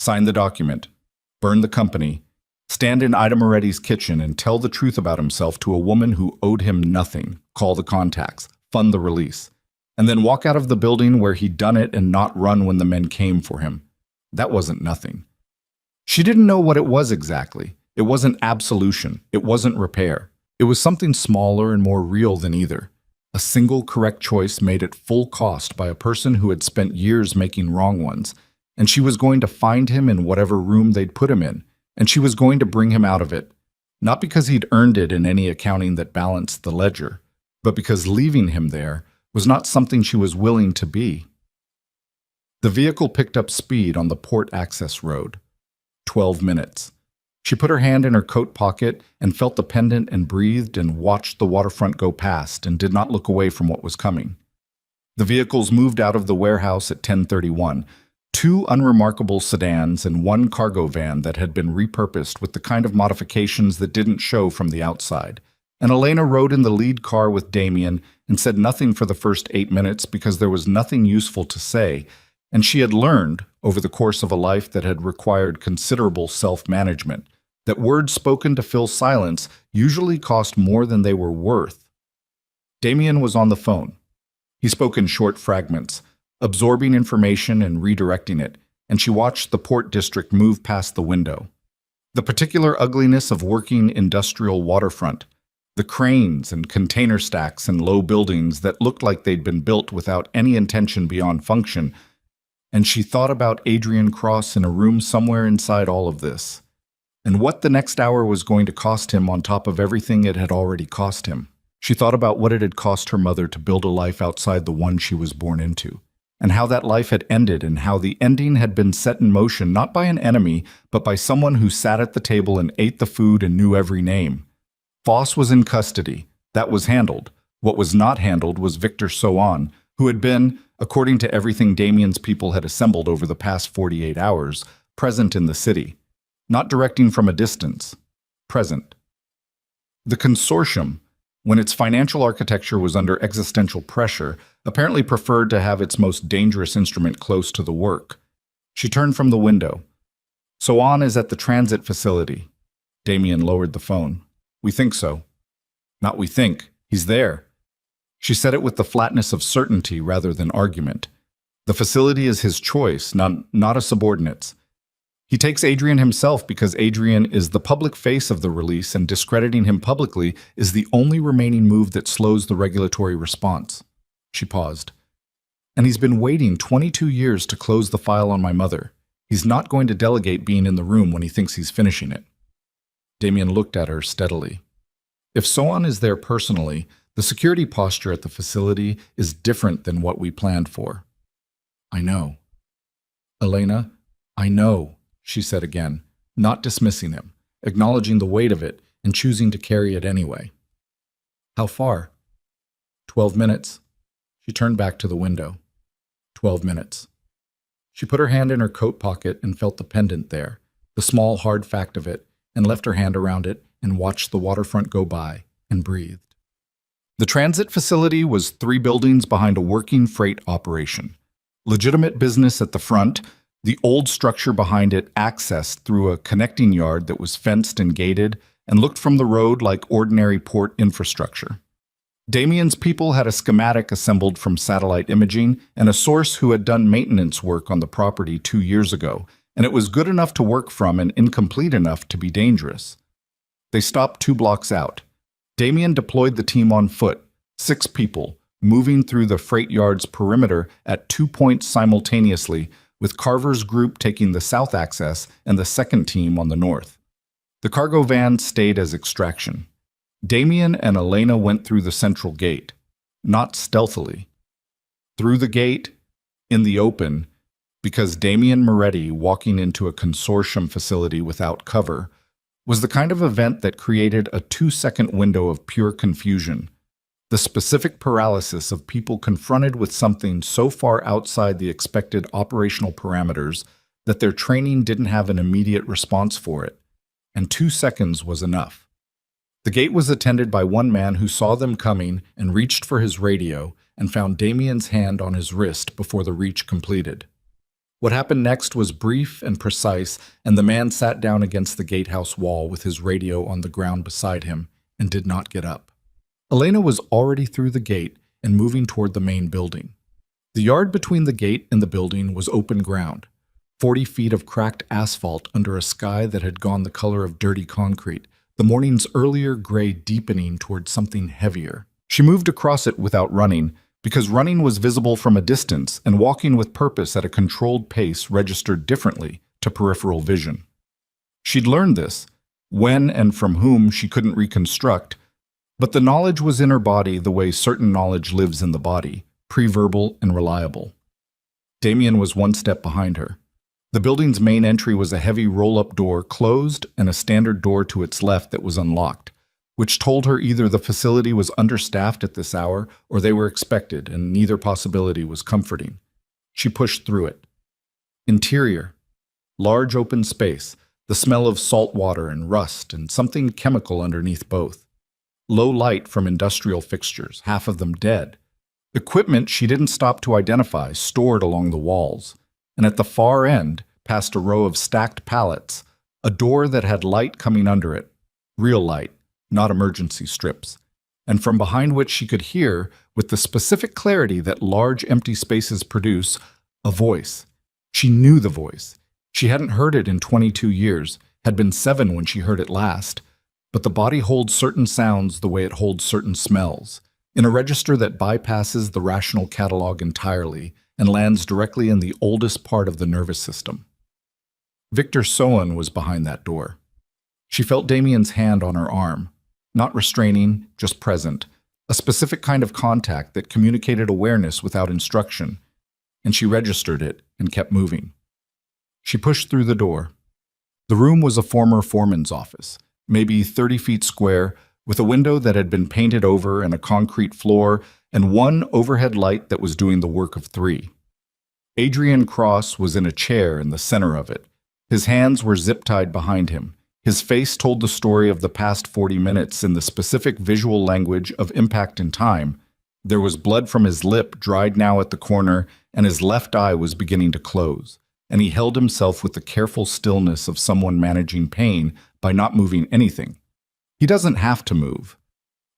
Sign the document, burn the company, stand in Ida Moretti's kitchen and tell the truth about himself to a woman who owed him nothing, call the contacts, fund the release, and then walk out of the building where he'd done it and not run when the men came for him. That wasn't nothing. She didn't know what it was exactly. It wasn't absolution. It wasn't repair. It was something smaller and more real than either. A single correct choice made at full cost by a person who had spent years making wrong ones, and she was going to find him in whatever room they'd put him in, and she was going to bring him out of it, not because he'd earned it in any accounting that balanced the ledger, but because leaving him there was not something she was willing to be. The vehicle picked up speed on the port access road. 12 minutes. She put her hand in her coat pocket and felt the pendant and breathed and watched the waterfront go past and did not look away from what was coming. The vehicles moved out of the warehouse at 10:31, 2 unremarkable sedans and 1 cargo van that had been repurposed with the kind of modifications that didn't show from the outside. And Elena rode in the lead car with Damien and said nothing for the first 8 minutes because there was nothing useful to say, and she had learned, over the course of a life that had required considerable self-management, that words spoken to fill silence usually cost more than they were worth. Damien was on the phone. He spoke in short fragments, absorbing information and redirecting it, and she watched the Port District move past the window. The particular ugliness of working industrial waterfront, the cranes and container stacks and low buildings that looked like they'd been built without any intention beyond function, and she thought about Adrian Cross in a room somewhere inside all of this, and what the next hour was going to cost him on top of everything it had already cost him. She thought about what it had cost her mother to build a life outside the one she was born into, and how that life had ended and how the ending had been set in motion not by an enemy, but by someone who sat at the table and ate the food and knew every name. Foss was in custody. That was handled. What was not handled was Victor Sohan, who had been, according to everything Damien's people had assembled over the past 48 hours, present in the city. Not directing from a distance. Present. The consortium, when its financial architecture was under existential pressure, apparently preferred to have its most dangerous instrument close to the work. She turned from the window. Sohan is at the transit facility. Damien lowered the phone. We think so. Not we think. He's there. She said it with the flatness of certainty rather than argument. The facility is his choice, not a subordinate's. He takes Adrian himself because Adrian is the public face of the release, and discrediting him publicly is the only remaining move that slows the regulatory response. She paused. And he's been waiting 22 years to close the file on my mother. He's not going to delegate being in the room when he thinks he's finishing it. Damien looked at her steadily. If Sohan is there personally, the security posture at the facility is different than what we planned for. I know. Elena, I know, she said again, not dismissing him, acknowledging the weight of it and choosing to carry it anyway. How far? 12 minutes. She turned back to the window. 12 minutes. She put her hand in her coat pocket and felt the pendant there, the small hard fact of it, and left her hand around it and watched the waterfront go by and breathed. The transit facility was 3 buildings behind a working freight operation. Legitimate business at the front, the old structure behind it accessed through a connecting yard that was fenced and gated and looked from the road like ordinary port infrastructure. Damien's people had a schematic assembled from satellite imaging and a source who had done maintenance work on the property 2 years ago, and it was good enough to work from and incomplete enough to be dangerous. They stopped 2 blocks out. Damien deployed the team on foot, 6 people, moving through the freight yard's perimeter at 2 points simultaneously, with Carver's group taking the south access and the second team on the north. The cargo van stayed as extraction. Damien and Elena went through the central gate, not stealthily. Through the gate, in the open, because Damien Moretti walking into a consortium facility without cover was the kind of event that created a 2-second window of pure confusion, the specific paralysis of people confronted with something so far outside the expected operational parameters that their training didn't have an immediate response for it, and 2 seconds was enough. The gate was attended by one man who saw them coming and reached for his radio and found Damien's hand on his wrist before the reach completed. What happened next was brief and precise, and the man sat down against the gatehouse wall with his radio on the ground beside him and did not get up. Elena was already through the gate and moving toward the main building. The yard between the gate and the building was open ground, 40 feet of cracked asphalt under a sky that had gone the color of dirty concrete, the morning's earlier gray deepening toward something heavier. She moved across it without running, because running was visible from a distance and walking with purpose at a controlled pace registered differently to peripheral vision. She'd learned this, when and from whom she couldn't reconstruct, but the knowledge was in her body the way certain knowledge lives in the body, pre-verbal and reliable. Damien was one step behind her. The building's main entry was a heavy roll-up door closed and a standard door to its left that was unlocked, which told her either the facility was understaffed at this hour or they were expected, and neither possibility was comforting. She pushed through it. Interior. Large open space, the smell of salt water and rust and something chemical underneath both. Low light from industrial fixtures, half of them dead. Equipment she didn't stop to identify, stored along the walls. And at the far end, past a row of stacked pallets, a door that had light coming under it. Real light. Not emergency strips, and from behind which she could hear, with the specific clarity that large empty spaces produce, a voice. She knew the voice. She hadn't heard it in 22 years, had been 7 when she heard it last, but the body holds certain sounds the way it holds certain smells, in a register that bypasses the rational catalog entirely and lands directly in the oldest part of the nervous system. Victor Sohn was behind that door. She felt Damien's hand on her arm. Not restraining, just present, a specific kind of contact that communicated awareness without instruction, and she registered it and kept moving. She pushed through the door. The room was a former foreman's office, maybe 30 feet square, with a window that had been painted over and a concrete floor, and one overhead light that was doing the work of 3. Adrian Cross was in a chair in the center of it. His hands were zip-tied behind him. His face told the story of the past 40 minutes in the specific visual language of impact and time. There was blood from his lip, dried now at the corner, and his left eye was beginning to close, and he held himself with the careful stillness of someone managing pain by not moving anything. He doesn't have to move.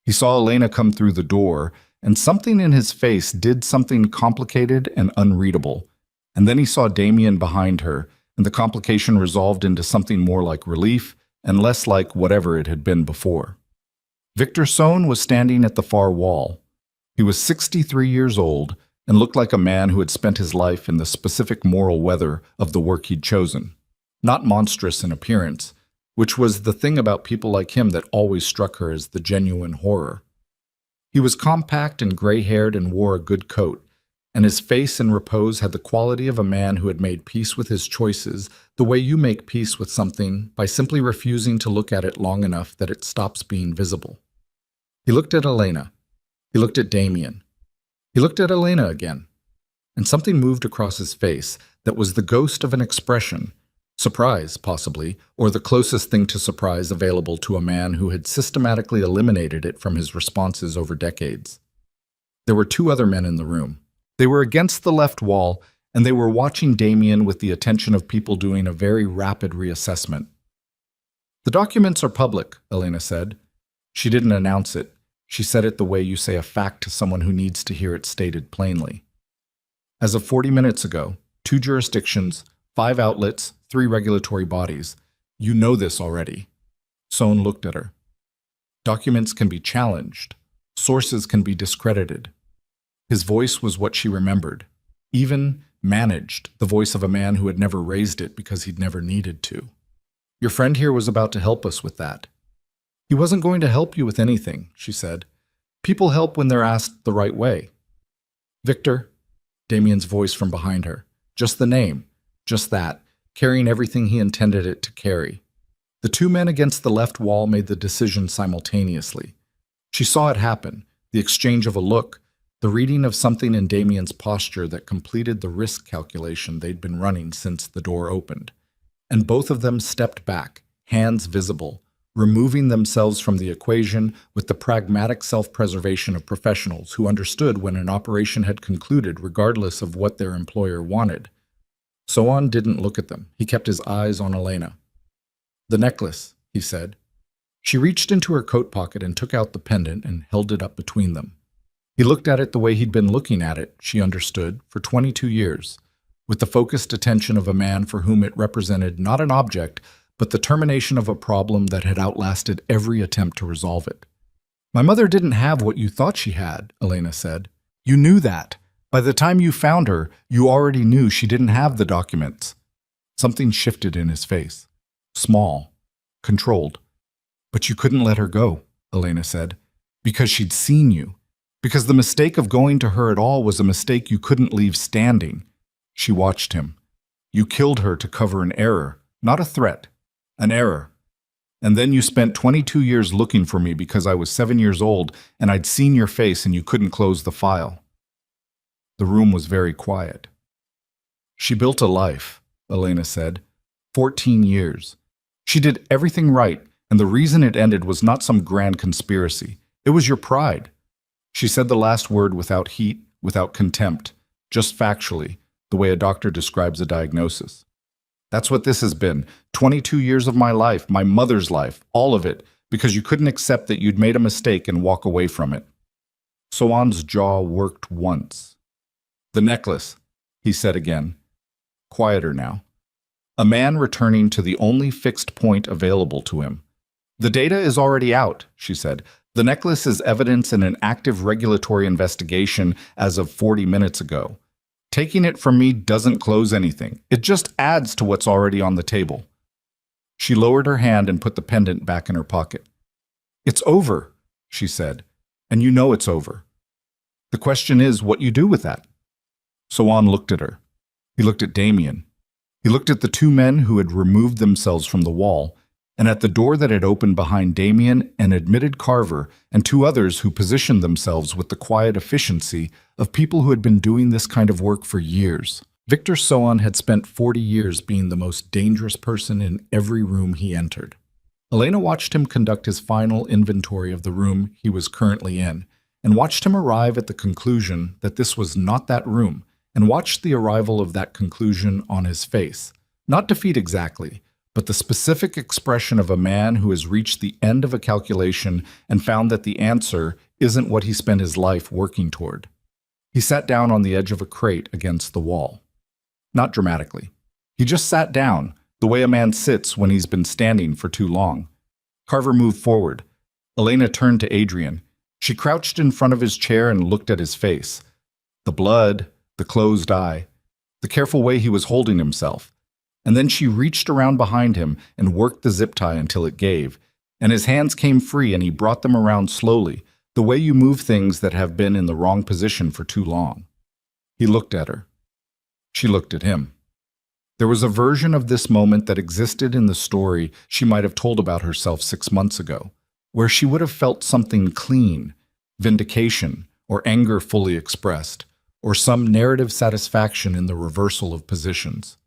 He saw Elena come through the door, and something in his face did something complicated and unreadable. And then he saw Damien behind her, and the complication resolved into something more like relief and less like whatever it had been before. Victor Sohn was standing at the far wall. He was 63 years old and looked like a man who had spent his life in the specific moral weather of the work he'd chosen. Not monstrous in appearance, which was the thing about people like him that always struck her as the genuine horror. He was compact and gray-haired and wore a good coat, and his face in repose had the quality of a man who had made peace with his choices, the way you make peace with something by simply refusing to look at it long enough that it stops being visible. He looked at Elena. He looked at Damien. He looked at Elena again, and something moved across his face that was the ghost of an expression, surprise, possibly, or the closest thing to surprise available to a man who had systematically eliminated it from his responses over decades. There were 2 other men in the room. They were against the left wall, and they were watching Damien with the attention of people doing a very rapid reassessment. "The documents are public," Elena said. She didn't announce it. She said it the way you say a fact to someone who needs to hear it stated plainly. As of 40 minutes ago, 2 jurisdictions, 5 outlets, 3 regulatory bodies. You know this already. Sohn looked at her. Documents can be challenged. Sources can be discredited. His voice was what she remembered, even managed, the voice of a man who had never raised it because he'd never needed to. Your friend here was about to help us with that. He wasn't going to help you with anything, she said. People help when they're asked the right way. Victor, Damien's voice from behind her. Just the name, just that, carrying everything he intended it to carry. The two men against the left wall made the decision simultaneously. She saw it happen, the exchange of a look, the reading of something in Damien's posture that completed the risk calculation they'd been running since the door opened. And both of them stepped back, hands visible, removing themselves from the equation with the pragmatic self-preservation of professionals who understood when an operation had concluded regardless of what their employer wanted. Soan didn't look at them. He kept his eyes on Elena. The necklace, he said. She reached into her coat pocket and took out the pendant and held it up between them. He looked at it the way he'd been looking at it, she understood, for 22 years, with the focused attention of a man for whom it represented not an object, but the termination of a problem that had outlasted every attempt to resolve it. My mother didn't have what you thought she had, Elena said. You knew that. By the time you found her, you already knew she didn't have the documents. Something shifted in his face. Small. Controlled. But you couldn't let her go, Elena said, because she'd seen you. Because the mistake of going to her at all was a mistake you couldn't leave standing. She watched him. You killed her to cover an error, not a threat. An error. And then you spent 22 years looking for me because I was 7 years old and I'd seen your face and you couldn't close the file. The room was very quiet. She built a life, Elena said. 14 years. She did everything right, and the reason it ended was not some grand conspiracy. It was your pride. She said the last word without heat, without contempt, just factually, the way a doctor describes a diagnosis. That's what this has been. 22 years of my life, my mother's life, all of it, because you couldn't accept that you'd made a mistake and walk away from it. Soan's jaw worked once. The necklace, he said again. Quieter now. A man returning to the only fixed point available to him. The data is already out, she said. The necklace is evidence in an active regulatory investigation as of 40 minutes ago. Taking it from me doesn't close anything. It just adds to what's already on the table. She lowered her hand and put the pendant back in her pocket. It's over, she said, and you know it's over. The question is what you do with that. Soan looked at her. He looked at Damien. He looked at the two men who had removed themselves from the wall, and at the door that had opened behind Damien and admitted Carver and two others who positioned themselves with the quiet efficiency of people who had been doing this kind of work for years. Victor Soan had spent 40 years being the most dangerous person in every room he entered. Elena watched him conduct his final inventory of the room he was currently in, and watched him arrive at the conclusion that this was not that room, and watched the arrival of that conclusion on his face. Not defeat exactly, but the specific expression of a man who has reached the end of a calculation and found that the answer isn't what he spent his life working toward. He sat down on the edge of a crate against the wall. Not dramatically. He just sat down, the way a man sits when he's been standing for too long. Carver moved forward. Elena turned to Adrian. She crouched in front of his chair and looked at his face. The blood, the closed eye, the careful way he was holding himself. And then she reached around behind him and worked the zip tie until it gave, and his hands came free and he brought them around slowly, the way you move things that have been in the wrong position for too long. He looked at her. She looked at him. There was a version of this moment that existed in the story she might have told about herself 6 months ago, where she would have felt something clean, vindication, or anger fully expressed, or some narrative satisfaction in the reversal of positions.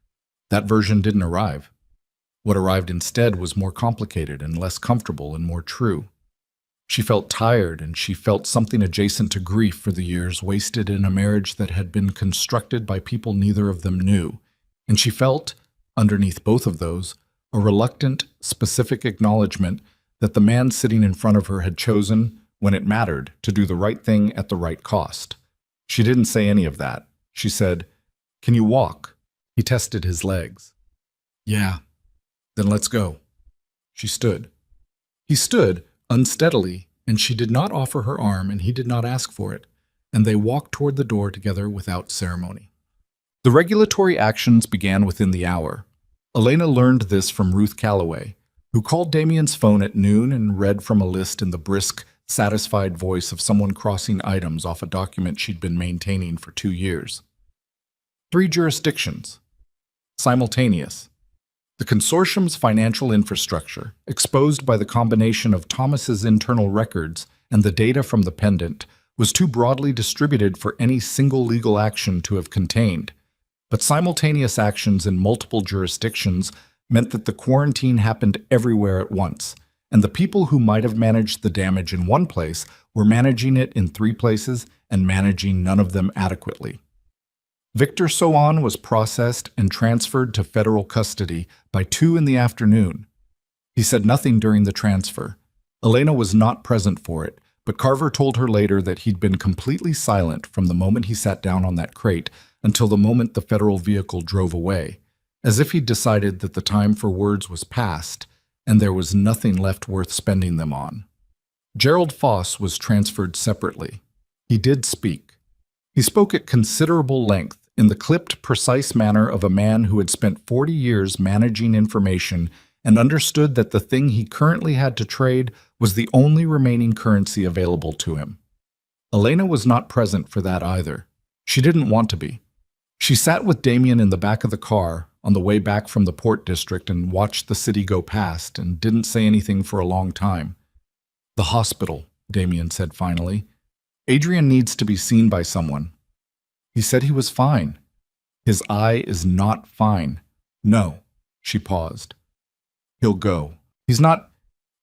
That version didn't arrive. What arrived instead was more complicated and less comfortable and more true. She felt tired, and she felt something adjacent to grief for the years wasted in a marriage that had been constructed by people neither of them knew. And she felt, underneath both of those, a reluctant, specific acknowledgement that the man sitting in front of her had chosen, when it mattered, to do the right thing at the right cost. She didn't say any of that. She said, "Can you walk?" He tested his legs. "Yeah." "Then let's go." She stood. He stood, unsteadily, and she did not offer her arm, and he did not ask for it. and they walked toward the door together without ceremony. The regulatory actions began within the hour. Elena learned this from Ruth Calloway, who called Damien's phone at noon and read from a list in the brisk, satisfied voice of someone crossing items off a document she'd been maintaining for 2 years. 3 jurisdictions. Simultaneous. The consortium's financial infrastructure, exposed by the combination of Thomas's internal records and the data from the pendant, was too broadly distributed for any single legal action to have contained. But simultaneous actions in multiple jurisdictions meant that the quarantine happened everywhere at once, and the people who might have managed the damage in one place were managing it in 3 places and managing none of them adequately. Victor Sohan was processed and transferred to federal custody by 2 in the afternoon. He said nothing during the transfer. Elena was not present for it, but Carver told her later that he'd been completely silent from the moment he sat down on that crate until the moment the federal vehicle drove away, as if he'd decided that the time for words was past and there was nothing left worth spending them on. Gerald Foss was transferred separately. He did speak. He spoke at considerable length, in the clipped, precise manner of a man who had spent 40 years managing information and understood that the thing he currently had to trade was the only remaining currency available to him. Elena was not present for that either. She didn't want to be. She sat with Damien in the back of the car on the way back from the Port District and watched the city go past and didn't say anything for a long time. "The hospital," Damien said finally. "Adrian needs to be seen by someone." He said he was fine. "His eye is not fine." "No." She paused. "He'll go. He's not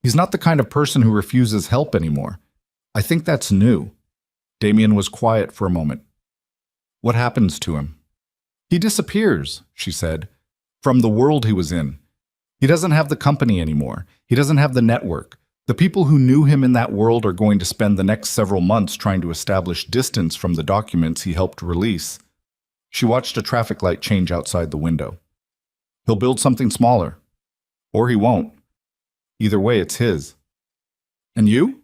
the kind of person who refuses help anymore. I think that's new." Damien was quiet for a moment. "What happens to him?" "He disappears," she said, "from the world he was in. He doesn't have the company anymore. He doesn't have the network. The people who knew him in that world are going to spend the next several months trying to establish distance from the documents he helped release." She watched a traffic light change outside the window. "He'll build something smaller. Or he won't. Either way, it's his." "And you?"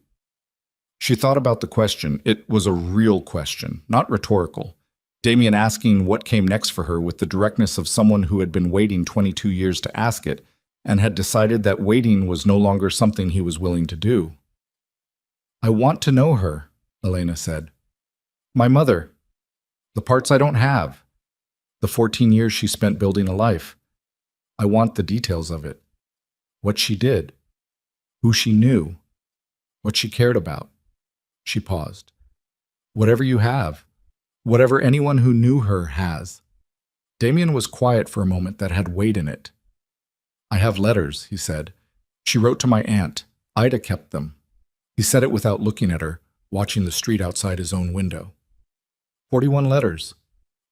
She thought about the question. It was a real question, not rhetorical. Damien asking what came next for her with the directness of someone who had been waiting 22 years to ask it, and had decided that waiting was no longer something he was willing to do. "I want to know her," Elena said. "My mother. The parts I don't have. The 14 years she spent building a life. I want the details of it. What she did. Who she knew. What she cared about." She paused. "Whatever you have. Whatever anyone who knew her has." Damien was quiet for a moment that had weight in it. "I have letters," he said. "She wrote to my aunt. Ida kept them." He said it without looking at her, watching the street outside his own window. 41 letters.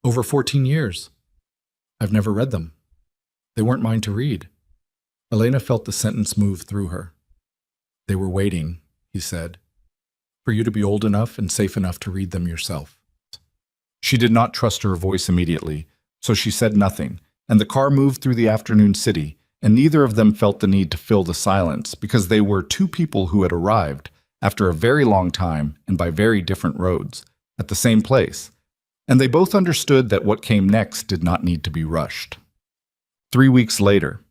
Over 14 years. I've never read them. They weren't mine to read." Elena felt the sentence move through her. "They were waiting," he said, "for you to be old enough and safe enough to read them yourself." She did not trust her voice immediately, so she said nothing, and the car moved through the afternoon city, and neither of them felt the need to fill the silence because they were 2 people who had arrived, after a very long time and by very different roads, at the same place, and they both understood that what came next did not need to be rushed. 3 weeks later.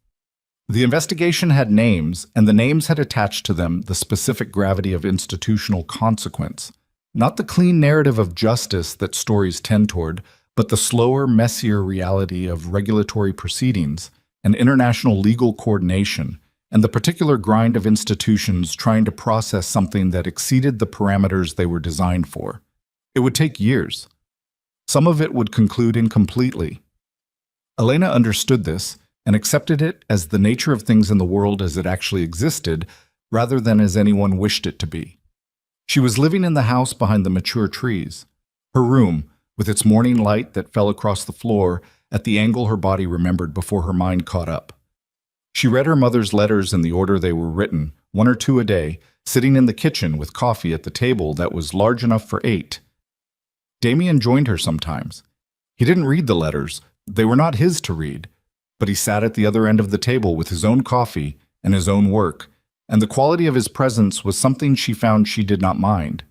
The investigation had names, and the names had attached to them the specific gravity of institutional consequence. Not the clean narrative of justice that stories tend toward, but the slower, messier reality of regulatory proceedings and international legal coordination, and the particular grind of institutions trying to process something that exceeded the parameters they were designed for. It would take years. Some of it would conclude incompletely. Elena understood this and accepted it as the nature of things in the world as it actually existed, rather than as anyone wished it to be. She was living in the house behind the mature trees. Her room, with its morning light that fell across the floor at the angle her body remembered before her mind caught up. She read her mother's letters in the order they were written, 1 or 2 a day, sitting in the kitchen with coffee at the table that was large enough for 8. Damien joined her sometimes. He didn't read the letters. They were not his to read, but he sat at the other end of the table with his own coffee and his own work, and the quality of his presence was something she found she did not mind.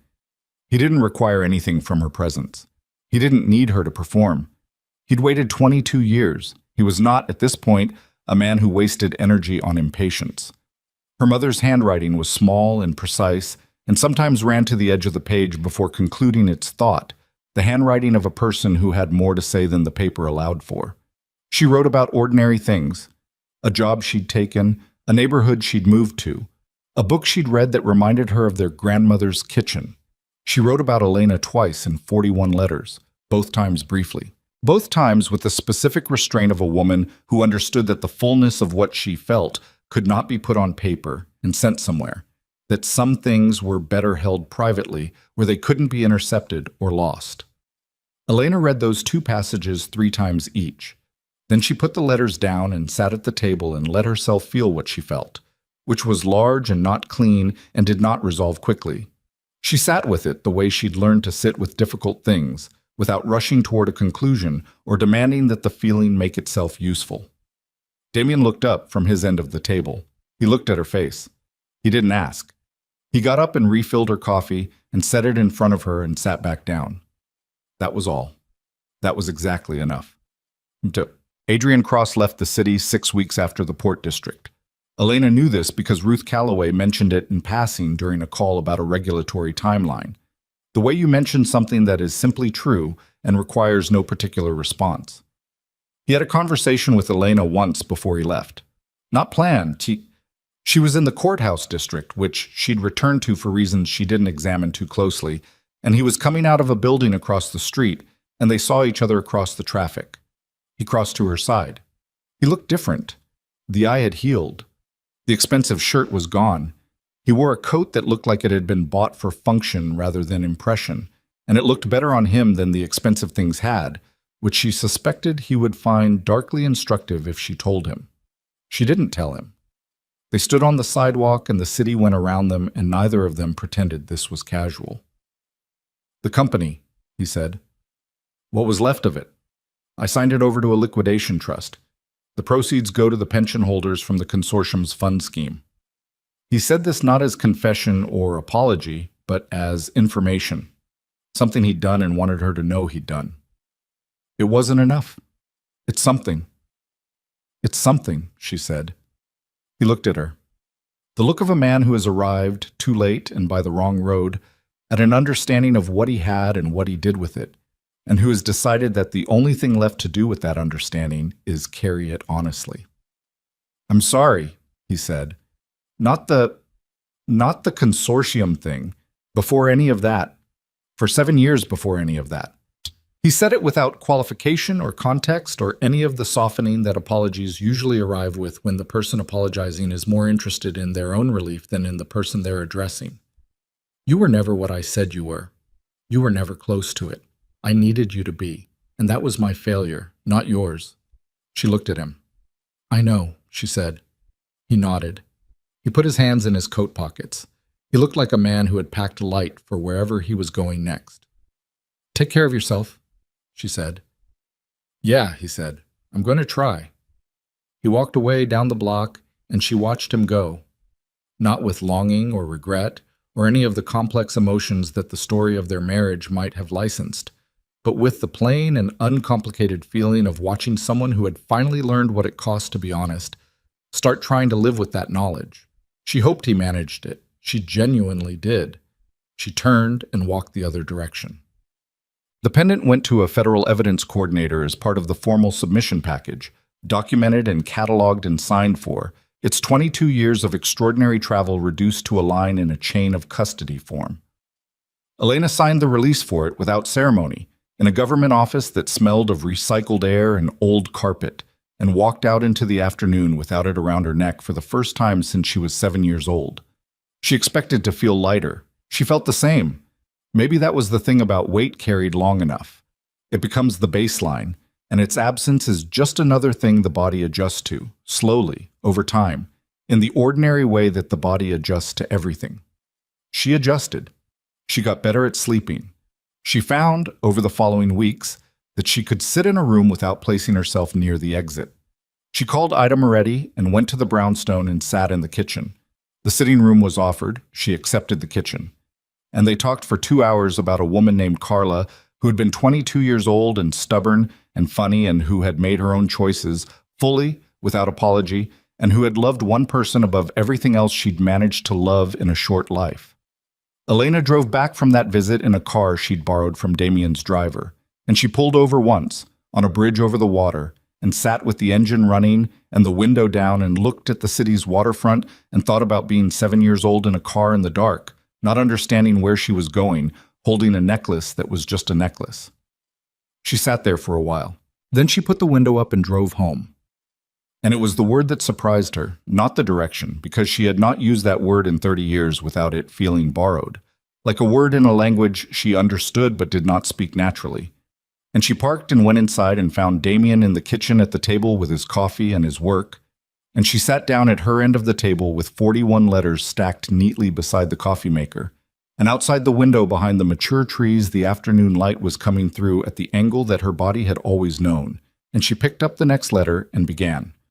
He didn't require anything from her presence. He didn't need her to perform. He'd waited 22 years. He was not, at this point, a man who wasted energy on impatience. Her mother's handwriting was small and precise, and sometimes ran to the edge of the page before concluding its thought, the handwriting of a person who had more to say than the paper allowed for. She wrote about ordinary things: a job she'd taken, a neighborhood she'd moved to, a book she'd read that reminded her of their grandmother's kitchen. She wrote about Elena twice in 41 letters, both times briefly. Both times with the specific restraint of a woman who understood that the fullness of what she felt could not be put on paper and sent somewhere, that some things were better held privately where they couldn't be intercepted or lost. Elena read those 2 passages 3 times each. Then she put the letters down and sat at the table and let herself feel what she felt, which was large and not clean and did not resolve quickly. She sat with it the way she'd learned to sit with difficult things, without rushing toward a conclusion or demanding that the feeling make itself useful. Damien looked up from his end of the table. He looked at her face. He didn't ask. He got up and refilled her coffee and set it in front of her and sat back down. That was all. That was exactly enough. Adrian Cross left the city 6 weeks after the Port District. Elena knew this because Ruth Calloway mentioned it in passing during a call about a regulatory timeline. The way you mention something that is simply true and requires no particular response. He had a conversation with Elena once before he left. Not planned. She was in the courthouse district, which she'd returned to for reasons she didn't examine too closely, and he was coming out of a building across the street, and they saw each other across the traffic. He crossed to her side. He looked different. The eye had healed. The expensive shirt was gone. He wore a coat that looked like it had been bought for function rather than impression, and it looked better on him than the expensive things had, which she suspected he would find darkly instructive if she told him. She didn't tell him. They stood on the sidewalk and the city went around them, and neither of them pretended this was casual. "The company," he said. "What was left of it? I signed it over to a liquidation trust. The proceeds go to the pension holders from the consortium's fund scheme." He said this not as confession or apology, but as information, something he'd done and wanted her to know he'd done. It wasn't enough. It's something. It's something, she said. He looked at her. The look of a man who has arrived, too late and by the wrong road, at an understanding of what he had and what he did with it, and who has decided that the only thing left to do with that understanding is carry it honestly. "I'm sorry," he said. Not the consortium thing, before any of that, for 7 years before any of that. He said it without qualification or context or any of the softening that apologies usually arrive with when the person apologizing is more interested in their own relief than in the person they're addressing. "You were never what I said you were. You were never close to it. I needed you to be, and that was my failure, not yours." She looked at him. "I know," she said. He nodded. He put his hands in his coat pockets. He looked like a man who had packed light for wherever he was going next. "Take care of yourself," she said. "Yeah," he said. "I'm going to try." He walked away down the block, and she watched him go, not with longing or regret or any of the complex emotions that the story of their marriage might have licensed, but with the plain and uncomplicated feeling of watching someone who had finally learned what it cost to be honest start trying to live with that knowledge. She hoped he managed it. She genuinely did. She turned and walked the other direction. The pendant went to a federal evidence coordinator as part of the formal submission package, documented and cataloged and signed for, its 22 years of extraordinary travel reduced to a line in a chain of custody form. Elena signed the release for it without ceremony, in a government office that smelled of recycled air and old carpet, and walked out into the afternoon without it around her neck for the first time since she was 7 years old. She expected to feel lighter. She felt the same. Maybe that was the thing about weight carried long enough. It becomes the baseline, and its absence is just another thing the body adjusts to, slowly, over time, in the ordinary way that the body adjusts to everything. She adjusted. She got better at sleeping. She found, over the following weeks, that she could sit in a room without placing herself near the exit. She called Ida Moretti and went to the brownstone and sat in the kitchen. The sitting room was offered. She accepted the kitchen. and they talked for 2 hours about a woman named Carla who had been 22 years old and stubborn and funny and who had made her own choices fully, without apology, and who had loved one person above everything else she'd managed to love in a short life. Elena drove back from that visit in a car she'd borrowed from Damien's driver, and she pulled over once, on a bridge over the water, and sat with the engine running and the window down and looked at the city's waterfront and thought about being 7 years old in a car in the dark, not understanding where she was going, holding a necklace that was just a necklace. She sat there for a while. Then she put the window up and drove home. And it was the word that surprised her, not the direction, because she had not used that word in 30 years without it feeling borrowed, like a word in a language she understood but did not speak naturally. And she parked and went inside and found Damien in the kitchen at the table with his coffee and his work. And she sat down at her end of the table with 41 letters stacked neatly beside the coffee maker. And outside the window behind the mature trees, the afternoon light was coming through at the angle that her body had always known. And she picked up the next letter and began.